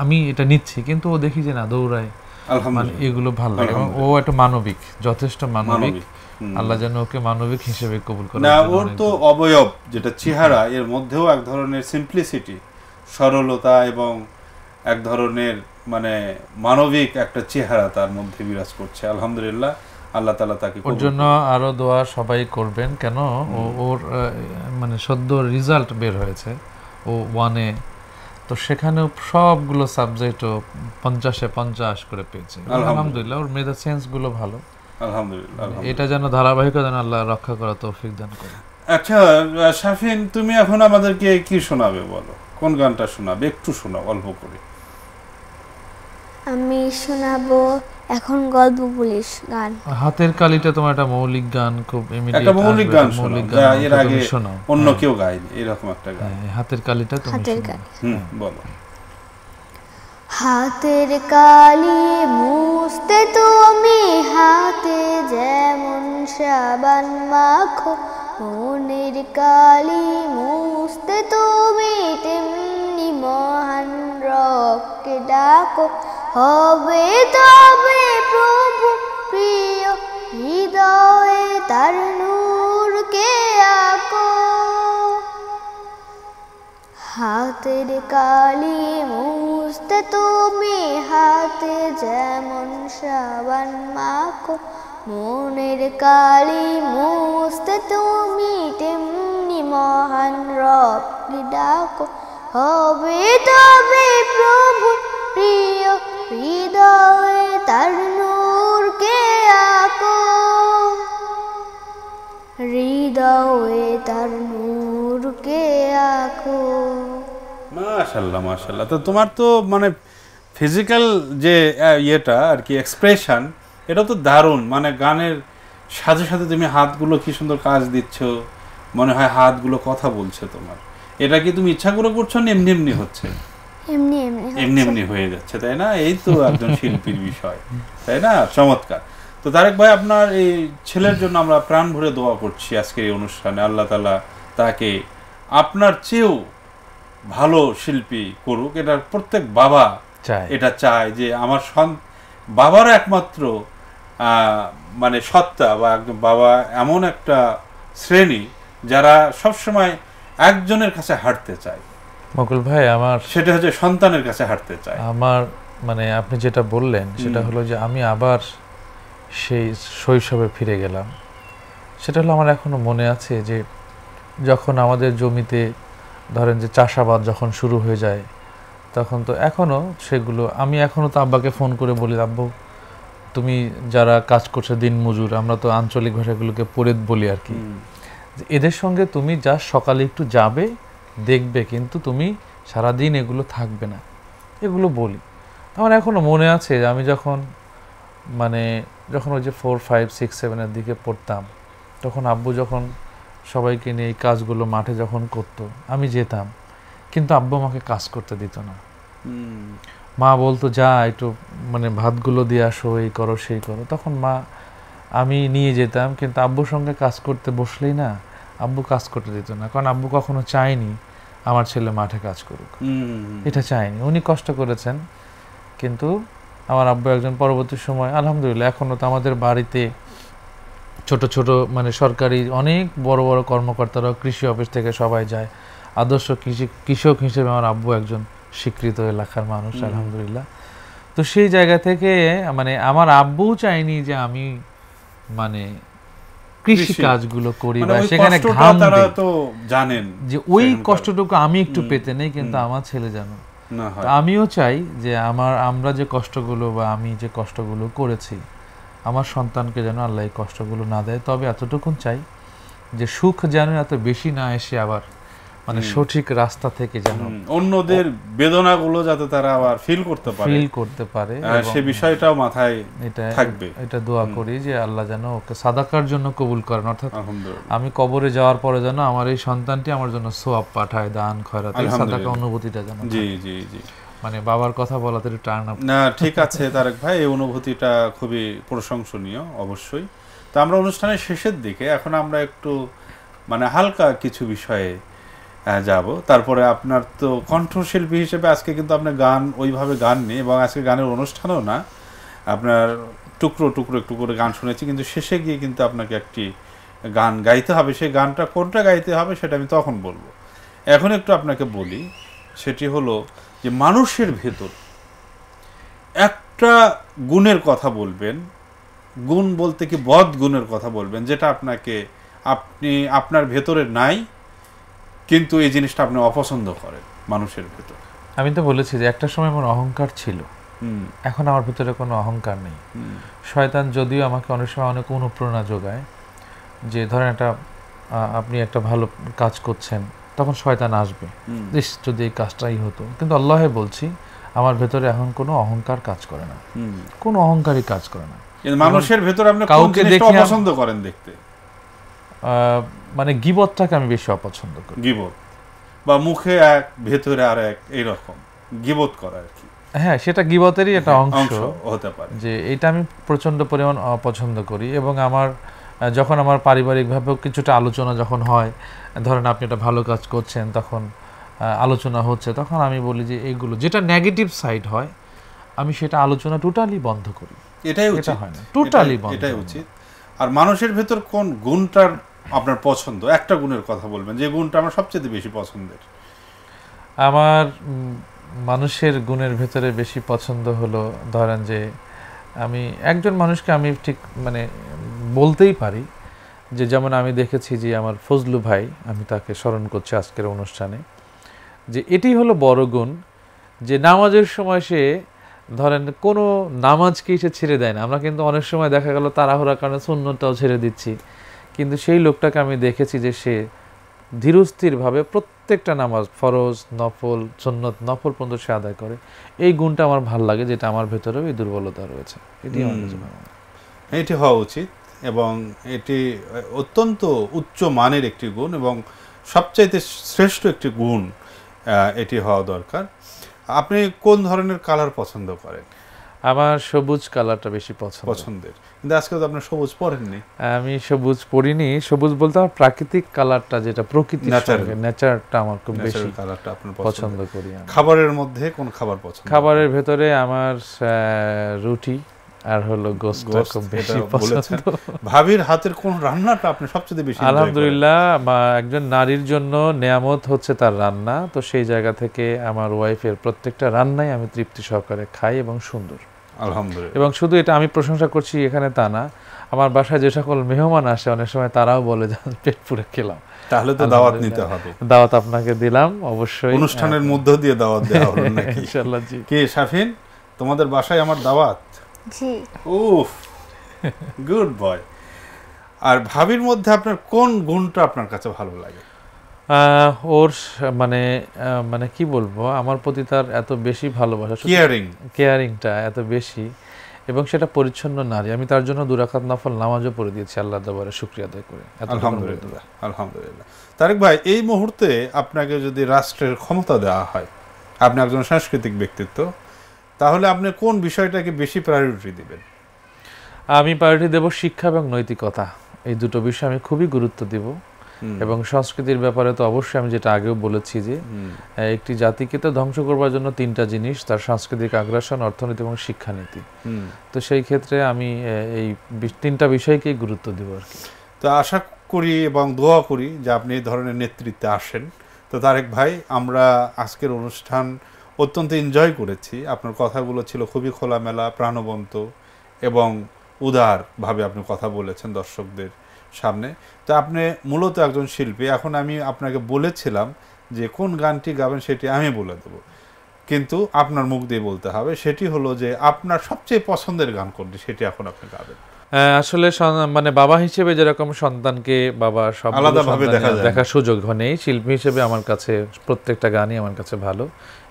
আমি এটা নিচ্ছি, কিন্তু ও দেখি যে না, দৌড়ায়। মানে আলহামদুলিল্লাহ। এগুলো ভালো লাগে এবং ও একটা মানবিক, যথেষ্ট মানবিক। আল্লাহ যেন ওকে মানবিক হিসেবে কবুল করে। না, ওর তো অবয়ব যেটা চেহারা, এর মধ্যেও এক ধরনের সিম্পলিসিটি, সরলতা এবং এক ধরনের মানে মানবিক একটা চেহারা তার মধ্যে বিরাজ করছে। আলহামদুলিল্লাহ, আল্লাহ তাআলা তাকে ওর জন্য আরো দোয়া সবাই করবেন, কেন ওর মানে সদ্য রেজাল্ট বের হয়েছে, ও 1-এ, তো সেখানেও সবগুলো সাবজেক্টও 50-এ 50 করে পেয়েছে। আলহামদুলিল্লাহ, ওর মেধা সেন্স গুলো ভালো। আলহামদুলিল্লাহ। এটা যেন ধারাবাহিকতা যেন আল্লাহ রক্ষা করা তৌফিক দান করে। আচ্ছা শাফিন, তুমি এখন আমাদেরকে কি শোনাবে বলো? কোন গানটা শোনাবে? একটু শোনাও অল্প করে। আমি শোনাবো এখন গল্প পুলিশ গান। হাতের কালিটা তোমার একটা মৌলিক গান, খুব একটা মৌলিক গান শোনাও, যা এর আগে শোনাও, অন্য কেউ গায়নি, এরকম একটা গান। হাতের কালিটা তুমি হাতের শোনাও। কালি। বলো। হাতের কালি মুছতে তুমি হাতে যেমন সাবান মাখো, মনের কালি মুছতে তুমি তেমনি মহান রবকে ডাকো। হবে তবে প্রভু প্রিয়, হৃদয়ে তার নূরকে আঁকো। হাতের কালি মুছতে তুমি হাতে যেমন সাবান মাখো, মনের কালি মুছতে তুমি তেমনি মহান রবকে ডাকো। হবে তবে প্রভু প্রিয়, হৃদয়ে তার নূরকে আঁকো। হৃদয়ে তার নূরকে আঁকো। মাশাআল্লাহ মাশাআল্লাহ। তো তোমার তো মানে ফিজিক্যাল যে ইয়েটা আর কি, এক্সপ্রেশন, এটা তো দারুণ। মানে গানের সাথে সাথে তুমি হাতগুলো কি সুন্দর কাজ দিচ্ছ, মনে হয় হাতগুলো কথা বলছে তোমার। এটা কি তুমি ইচ্ছা করে করছো না এমনি এমনি হচ্ছে? এমনি এমনি এমনি এমনি হয়ে যাচ্ছে, তাই না? এই তো একজন শিল্পীর বিষয়, তাই না? চমৎকার। তো তারেক ভাই, আপনার এই ছেলের জন্য আমরা প্রাণ ভরে দোয়া করছি আজকের এই অনুষ্ঠানে। আল্লাহ তাআলা তাকে আপনার চেয়েও ভালো শিল্পী করুক। এটা প্রত্যেক বাবা এটা চায় যে আমার বাবারও একমাত্র মানে সত্তা বা একজন বাবা এমন একটা শ্রেণী যারা সবসময় একজনের কাছে হাঁটতে চায়। মুকুল ভাই, আমার সেটা হচ্ছে সন্তানের কাছে হাঁটতে চায়। আমার মানে আপনি যেটা বললেন সেটা হলো যে আমি আবার সেই শৈশবে ফিরে গেলাম। সেটা হলো আমার এখনো মনে আছে যে যখন আমাদের জমিতে ধরেন যে চাষাবাদ যখন শুরু হয়ে যায়, তখন তো এখনও সেগুলো আমি এখনও তো আব্বাকে ফোন করে বলি, আব্বু তুমি যারা কাজ করছে দিন মজুর, আমরা তো আঞ্চলিক ভাষাগুলোকে পরেদ বলি আর কি, এদের সঙ্গে তুমি যা সকালে একটু যাবে দেখবে, কিন্তু তুমি সারাদিন এগুলো থাকবে না, এগুলো বলি। আমার এখনও মনে আছে যে আমি যখন ওই যে 4, 5, 6, 7 দিকে পড়তাম, তখন আব্বু যখন সবাইকে নিয়ে এই কাজগুলো মাঠে যখন করতো, আমি যেতাম, কিন্তু আব্বু আমাকে কাজ করতে দিত না। মা বলতো যা একটু ভাতগুলো দিয়ে আসো, এই করো সেই করো। তখন আমি নিয়ে যেতাম, কিন্তু আব্বুর সঙ্গে কাজ করতে বসলেই না, আব্বু কাজ করতে দিত না। কারণ আব্বু কখনো চায়নি আমার ছেলে মাঠে কাজ করুক, এটা চায়নি। উনি কষ্ট করেছেন, কিন্তু আমার আব্বু একজন পরবর্তী সময় আলহামদুলিল্লাহ এখনও তো আমাদের বাড়িতে ছোট ছোট সরকারি অনেক বড় বড় কর্মকর্তারা, কৃষি অফিস থেকে সবাই যায়। আদর্শ কৃষক হিসেবে আমার আব্বু একজন স্বীকৃত এলাকার মানুষ আলহামদুলিল্লাহ। তো সেই জায়গা থেকে আমার আব্বু চায়নি যে আমি কৃষি কাজগুলো করি মানে বা ওই সেখানে কষ্টটা ঘাম তারা দিই, তো জানেন যে ওই সেখানকার। কষ্টটুকু আমি একটু পেতে নেই, কিন্তু আমার ছেলে জানো। না হয়। তো আমিও চাই যে আমরা যে কষ্টগুলো বা আমি যে কষ্টগুলো করেছি আমার সন্তানকে যেন আল্লাহ এই কষ্টগুলো না দেয়। তবে এতটুকুন চাই যে সুখ যেন এত বেশি না এসে আবার মানে সঠিক রাস্তা থেকে যেন অন্যদের বেদনাগুলো যাতে তারা আবার ফিল করতে পারে, ফিল করতে পারে, সে বিষয়টাও মাথায় এটা থাকবে। এটা দোয়া করি যে আল্লাহ যেন ওকে সাদাকার জন্য কবুল করেন, অর্থাৎ আলহামদুলিল্লাহ। আমি কবরে যাওয়ার পরে যেন আমার এই সন্তানটি আমার জন্য সোয়াব পাঠায়, দান খয়রাত, সাদাকা আলহামদুলিল্লাহ। অনুভূতিটা যেন জি থাকে। জি জি। মানে বাবার কথা বলাতে একটু টার্ন আপ। না ঠিক আছে তারেক ভাই, এই অনুভূতিটা খুবই প্রশংসনীয় অবশ্যই। তো আমরা অনুষ্ঠানের শেষের দিকে, এখন আমরা একটু মানে হালকা কিছু বিষয়ে যাব। তারপরে আপনার তো কণ্ঠশিল্পী হিসেবে আজকে কিন্তু আপনার গান ওইভাবে গান নেই, এবং আজকে গানের অনুষ্ঠানও না, আপনার টুকরো টুকরো একটু করে গান শুনেছি, কিন্তু শেষে গিয়ে কিন্তু আপনাকে একটি গান গাইতে হবে। সেই গানটা কোনটা গাইতে হবে সেটা আমি তখন বলবো। এখন একটু আপনাকে বলি, সেটি হলো যে মানুষের ভেতর একটা গুণের কথা বলবেন, গুণ বলতে কি বদ গুণের কথা বলবেন, যেটা আপনার ভেতরে নাই, কিন্তু এই জিনিসটা আপনি অপছন্দ করেন মানুষের ভেতর। আমি তো বলেছি যে একটা সময় আমার অহংকার ছিল, এখন আমার ভিতরে কোনো অহংকার নেই। শয়তান যদিও আমাকে অনেক সময় অনেক অনুপ্রেরণা যোগায়, যে ধরেন আপনি একটা ভালো কাজ করছেন, তখন শয়তান আসবে যদি এই কাজটাই হতো, কিন্তু আল্লাহে বলছি আমার ভেতরে এখন কোনো অহংকার কাজ করে না, কোনো অহংকারই কাজ করে না। মানুষের ভেতর আপনি কোন কাউকে জিনিসটা দেখে অপছন্দ করেন দেখতে? মানে গীবতটাকে আমি বেশি অপছন্দ করি। গীবত বা মুখে এক ভেতরে আর এক, এইরকম গীবত করা আর কি। হ্যাঁ, সেটা গীবতেরই একটা অংশ হতে পারে, যে এটা আমি প্রচন্ড পরিমাণ অপছন্দ করি। এবং যখন আমার পারিবারিকভাবেও কিছুটা আলোচনা যখন হয়, ধরেন আপনি একটা ভালো কাজ করছেন, তখন আলোচনা হচ্ছে, তখন আমি বলি যে এইগুলো যেটা নেগেটিভ সাইড হয় আমি সেটা আলোচনা টোটালি বন্ধ করি। এটাই উচিত, হয় না, টোটালি বন্ধ, এটাই উচিত। আর মানুষের ভেতর কোন গুণটার আপনার পছন্দ, একটা গুণের কথা বলবেন যে গুণটা আমার সবচেয়ে বেশি পছন্দের। আমার মানুষের গুণের ভেতরে বেশি পছন্দ হলো, ধরেন যে আমি একজন মানুষকে আমি ঠিক মানে বলতেই পারি যে, যেমন আমি দেখেছি যে আমার ফজলু ভাই, আমি তাকে স্মরণ করছি আজকের অনুষ্ঠানে, যে এটি হলো বড় গুণ, যে নামাজের সময় সে ধরেন কোনো নামাজকেই সে ছেড়ে দেয় না। আমরা কিন্তু অনেক সময় দেখা গেল তাড়াহুড়ার কারণে সুন্নতটাও ছেড়ে দিচ্ছি, কিন্তু সেই লোকটাকে আমি দেখেছি যে সে ধীরস্থিরভাবে প্রত্যেকটা নামাজ, ফরজ, নফল, সুন্নত, নফল পর্যন্ত সে আদায় করে। এই গুণটা আমার ভালো লাগে, যেটা আমার ভেতরেও এই দুর্বলতা রয়েছে। এটি আমার কাছে ভালো লাগে। এটি হওয়া উচিত, এবং এটি অত্যন্ত উচ্চ মানের একটি গুণ এবং সবচাইতে শ্রেষ্ঠ একটি গুণ এটি হওয়া দরকার। আপনি কোন ধরনের কালার পছন্দ করেন? আমার সবুজ কালারটা বেশি পছন্দের, কিন্তু আজকে তো আপনি সবুজ পরেননি। আমি সবুজ পরিনি। সবুজ বলতে আমার প্রাকৃতিক কালারটা, যেটা প্রকৃতির সঙ্গে নেচারটা আমার খুব বেশি কালারটা আপনার পছন্দ করি। খাবারের মধ্যে কোন খাবার পছন্দ? খাবারের ভেতরে আমার রুটি আর হলো গোশত খুব বেশি পছন্দ। ভাবির হাতের কোন রান্নাটা আপনি সবচেয়ে বেশি? আলহামদুলিল্লাহ, একজন নারীর জন্য নেয়ামত হচ্ছে তার রান্না। তো সেই জায়গা থেকে আমার ওয়াইফের প্রত্যেকটা রান্নাই আমি তৃপ্তি সহকারে খাই এবং সুন্দর, আলহামদুলিল্লাহ। এবং শুধু এটা আমি প্রশংসা করছি এখানে তা না, আমার বাসায় যে সকল মেহমান আসে অনেক সময় তারাও বলে যে পেট পুরে খেলাম। তাহলে তো দাওয়াত নিতে হবে। দাওয়াত আপনাকে দিলাম অবশ্যই, অনুষ্ঠানের মধ্য দিয়ে দাওয়াত দেওয়া হলো নাকি? ইনশাআল্লাহ। জি। কে শাফিন, তোমাদের বাসায় আমার দাওয়াত? জি। উফ, গুড বয়। আর ভাবির মধ্যে আপনার কোন গুণটা আপনার কাছে ভালো লাগে? ওর মানে কি বলবো, আমার প্রতি তার এত বেশি ভালোবাসা, কেয়ারিংটা এত বেশি, এবং সেটা পরিচ্ছন্ন নারী। আমি তার জন্য 2 রাকাত নফল নামাজও পড়ে দিয়েছি আল্লাহর দরবারে শুকরিয়া আদায় করে। আলহামদুলিল্লাহ, আলহামদুলিল্লাহ। তারেক ভাই, এই মুহূর্তে আপনাকে যদি রাষ্ট্রের ক্ষমতা দেওয়া হয়, আপনি একজন সাংস্কৃতিক ব্যক্তিত্ব, তাহলে আপনি কোন বিষয়টাকে বেশি প্রায়োরিটি দিবেন? আমি প্রায়োরিটি দেব শিক্ষা এবং নৈতিকতা, এই দুটো বিষয় আমি খুবই গুরুত্ব দেব। এবং সংস্কৃতির ব্যাপারে তো অবশ্যই আমি যেটা আগেও বলেছি যে একটি জাতিকে তো ধ্বংস করবার জন্য 3টা জিনিস, তার সাংস্কৃতিক আগ্রাসন, অর্থনীতি এবং শিক্ষানীতি। তো সেই ক্ষেত্রে আমি এই 3টা বিষয়কেই গুরুত্ব দেব আর কি। তো আশা করি এবং দোয়া করি যে আপনি এই ধরনের নেতৃত্বে আসেন। তো তারেক ভাই, আমরা আজকের অনুষ্ঠান অত্যন্ত এনজয় করেছি। আপনার কথাগুলো ছিল খুবই খোলামেলা, প্রাণবন্ত এবং উদারভাবে আপনি কথা বলেছেন দর্শকদের সামনে। তো আপনি মূলত একজন শিল্পী, এখন আমি আপনাকে বলেছিলাম যে কোন গানটি গাবেন সেটি আমি বলে দেব, কিন্তু আপনার মুখ দিয়ে বলতে হবে। সেটি হলো যে আপনার সবচেয়ে পছন্দের গান কোনটি, সেটি এখন আপনি গাবেন। আসলে মানে বাবা হিসেবে যেরকম সন্তানকে বাবা সব আলাদাভাবে দেখার সুযোগ নেই, শিল্পী হিসেবে আমার কাছে প্রত্যেকটা গানই আমার কাছে ভালো,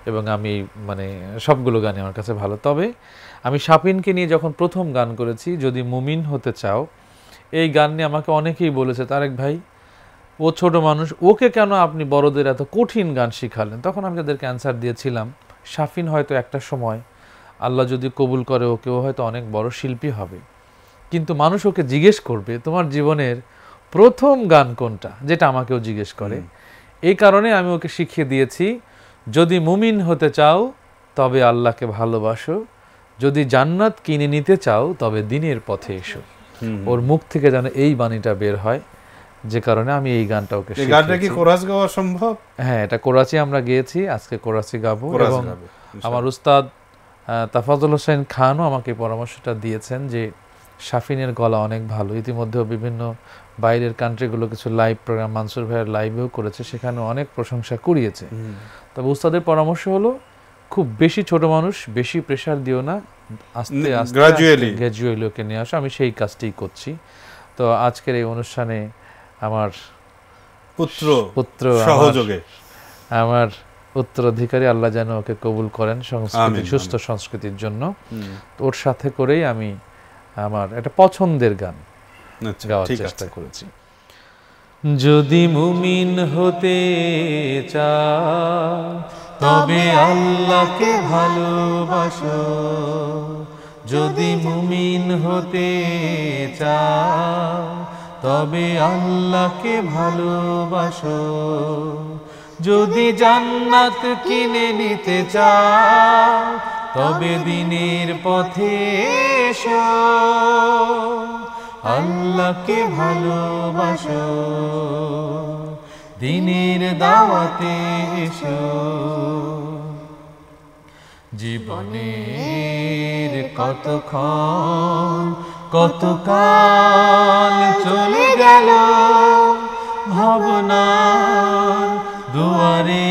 এবং আমি মানে সবগুলো গানই আমার কাছে ভালো। তবে আমি শাপিনকে নিয়ে যখন প্রথম গান করেছি, যদি মুমিন হতে চাও, এই গান নিয়ে আমাকে অনেকেই বলেছে, তারেক ভাই ও ছোট মানুষ, ওকে কেন আপনি বড়দের এত কঠিন গান শিখালেন? তখন আমি তাদেরকে অ্যান্সার দিয়েছিলাম, শাফিন হয়তো একটা সময় আল্লাহ যদি কবুল করে ওকে, ও হয়তো অনেক বড় শিল্পী হবে, কিন্তু মানুষ ওকে জিজ্ঞেস করবে তোমার জীবনের প্রথম গান কোনটা, যেটা আমাকেও জিজ্ঞেস করে। এই কারণে আমি ওকে শিখিয়ে দিয়েছি, যদি মুমিন হতে চাও তবে আল্লাহকে ভালোবাসো, যদি জান্নাত কিনে নিতে চাও তবে দিনের পথে এসো। ওর মুখ থেকে যেন এই বাণীটা বের হয়, যে কারণে আমি এই গানটা ওকে শিখিয়েছি। গানটা কি কোরাস গাওয়া সম্ভব? হ্যাঁ, এটা কোরাসি আমরা গেয়েছি, আজকে কোরাসি গাবো। এবং আমার উস্তাদ তাফাজুল হোসেন খানও আমাকে পরামর্শটা দিয়েছেন যে শাফিনের গলা অনেক ভালো। ইতিমধ্যেও বিভিন্ন বাইরের কান্ট্রিগুলো কিছু লাইভ প্রোগ্রাম মানসুর ভাইয়ের লাইভেও করেছে, সেখানে অনেক প্রশংসা কুড়িয়েছে। তবে উস্তাদের পরামর্শ হলো, খুব বেশি ছোট মানুষ, বেশি প্রেশার দিও না, আস্তে আস্তে গ্র্যাজুয়ালি ওকে নিয়ে আসো। আমি সেই কাজটাই করছি। তো আজকের এই অনুষ্ঠানে আমার পুত্র সহযোগে আমার উত্তরাধিকারী, আল্লাহ যেন ওকে কবুল করেন সংস্কৃতি, সুস্থ সংস্কৃতির জন্য। ওর সাথে করেই আমি আমার একটা পছন্দের গান গাওয়ার চেষ্টা করেছি। যদি মুমিন হতে চাও তবে আল্লাহকে ভালোবাসো, যদি মুমিন হতে চাও তবে আল্লাহকে ভালোবাসো, যদি জান্নাত কিনে নিতে চাও তবে দিনের পথে এসো, আল্লাহকে ভালোবাসো, দিনের দাওয়াতে এসো। জীবনের কতক্ষণ কতকাল চলে গেল, ভাবনার দুয়ারে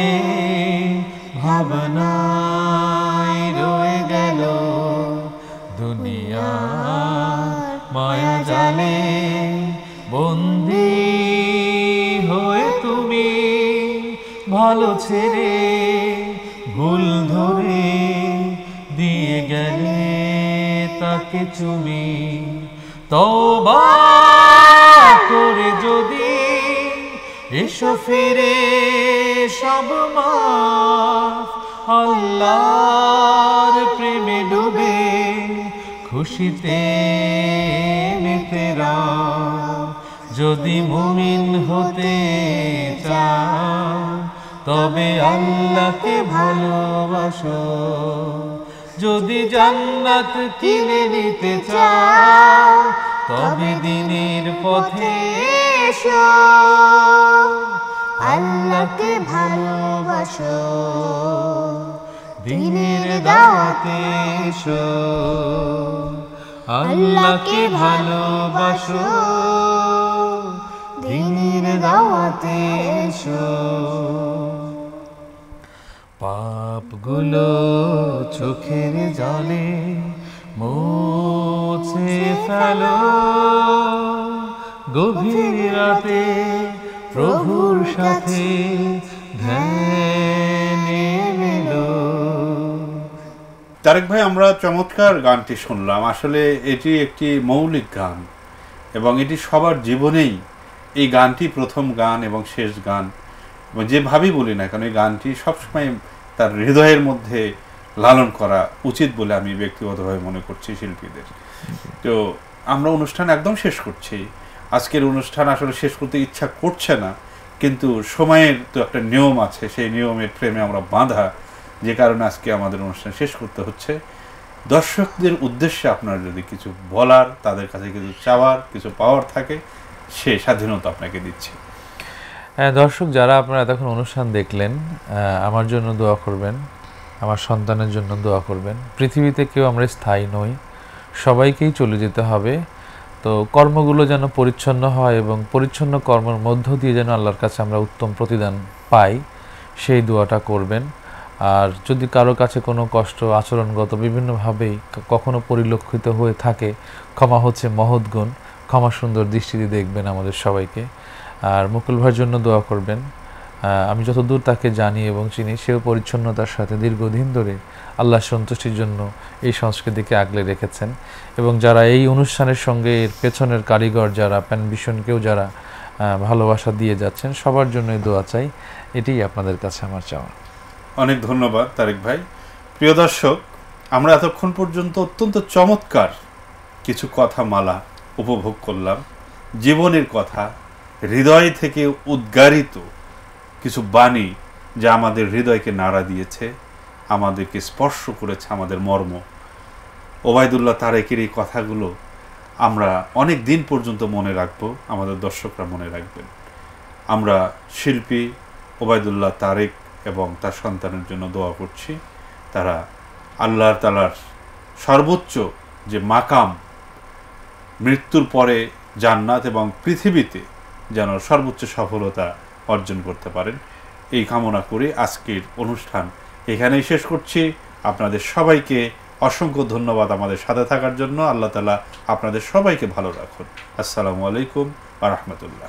ভাবনায় রয়ে গেল, দুনিয়া মায়া জালে বন্দী হয়ে তুমি ভালো ছেড়ে ভুল ধরে দিয়ে গেলে তাকে তুমি। তওবা করে যদি এসো ফিরে সব মাফ, আল্লাহর প্রেমে ডুবে খুশিতে মেতে রও, যদি মুমিন হতে চাও তবে আল্লাহকে ভালোবাসো, যদি জান্নাত কিনে নিতে চাও তবে দিনের পথে এসো, আল্লাহকে ভালোবাসো, দিনের দাওয়াতে এসো, আল্লাহকে ভালোবাসো, দিনের দাওয়াতে এসো। পাপগুলো চোখের জলে মুছে ফেলো, গভীর রাতে প্রভুর সাথে ধ্যানে মেলো। তারেক ভাই, আমরা চমৎকার গানটি শুনলাম। আসলে এটি একটি মৌলিক গান এবং এটি সবার জীবনেই, এই গানটি প্রথম গান এবং শেষ গান, এবং যেভাবেই বলি না কেন এই গানটি সবসময় তার হৃদয়ের মধ্যে লালন করা উচিত বলে আমি ব্যক্তিগতভাবে মনে করছি শিল্পীদের। তো আমরা অনুষ্ঠান একদম শেষ করছি। আজকের অনুষ্ঠান আসলে শেষ করতে ইচ্ছা করছে না, কিন্তু সময়ের তো একটা নিয়ম আছে, সেই নিয়মের প্রেমে আমরা বাঁধা, যে কারণে আজকে আমাদের অনুষ্ঠান শেষ করতে হচ্ছে। দর্শকদের উদ্দেশ্যে আপনার যদি কিছু বলার, তাদের কাছে কিছু চাওয়ার, কিছু পাওয়ার থাকে, সে স্বাধীনতা আপনাকে দিচ্ছি। হ্যাঁ, দর্শক যারা আপনারা এতক্ষণ অনুষ্ঠান দেখলেন, আমার জন্য দোয়া করবেন, আমার সন্তানের জন্য দোয়া করবেন। পৃথিবীতে কেউ আমরা স্থায়ী নই, সবাইকেই চলে যেতে হবে। তো কর্মগুলো যেন পরিচ্ছন্ন হয় এবং পরিচ্ছন্ন কর্মের মধ্য দিয়ে যেন আল্লাহর কাছে আমরা উত্তম প্রতিদান পাই, সেই দোয়াটা করবেন। আর যদি কারো কাছে কোনো কষ্ট আচরণগত বিভিন্নভাবেই কখনো পরিলক্ষিত হয়ে থাকে, ক্ষমা হচ্ছে মহৎ গুণ, ক্ষমা সুন্দর দৃষ্টিতে দেখবেন আমাদের সবাইকে। আর মুকুল ভাইয়ের জন্য দোয়া করবেন। আমি যতদূর তাকে জানি এবং চিনি, সেও পরিচ্ছন্নতার সাথে দীর্ঘদিন ধরে আল্লাহর সন্তুষ্টির জন্য এই সংস্কৃতিকে আগলে রেখেছেন। এবং যারা এই অনুষ্ঠানের সঙ্গে এর পেছনের কারিগর যারা, প্যানভিশনকেও যারা ভালোবাসা দিয়ে যাচ্ছেন, সবার জন্যই দোয়া চাই। এটাই আপনাদের কাছে আমার চাওয়া। অনেক ধন্যবাদ তারেক ভাই। প্রিয় দর্শক, আমরা এতক্ষণ পর্যন্ত অত্যন্ত চমৎকার কিছু কথা মালা উপভোগ করলাম, জীবনের কথা, হৃদয় থেকে উদ্গারিত কিছু বাণী যা আমাদের হৃদয়কে নাড়া দিয়েছে, আমাদেরকে স্পর্শ করেছে, আমাদের মর্ম। ওবায়দুল্লাহ তারেকের এই কথাগুলো আমরা অনেক দিন পর্যন্ত মনে রাখব, আমাদের দর্শকরা মনে রাখবেন। আমরা শিল্পী ওবায়দুল্লাহ তারেক এবং তার সন্তানের জন্য দোয়া করছি, তারা আল্লাহ তাআলার সর্বোচ্চ যে মাকাম, মৃত্যুর পরে জান্নাত এবং পৃথিবীতে যেন সর্বোচ্চ সফলতা অর্জন করতে পারেন, এই কামনা করে আজকের অনুষ্ঠান এখানেই শেষ করছি। আপনাদের সবাইকে অসংখ্য ধন্যবাদ আমাদের সাথে থাকার জন্য। আল্লাহ তাআলা আপনাদের সবাইকে ভালো রাখুন। আসসালামু আলাইকুম ওয়া রাহমাতুল্লাহ।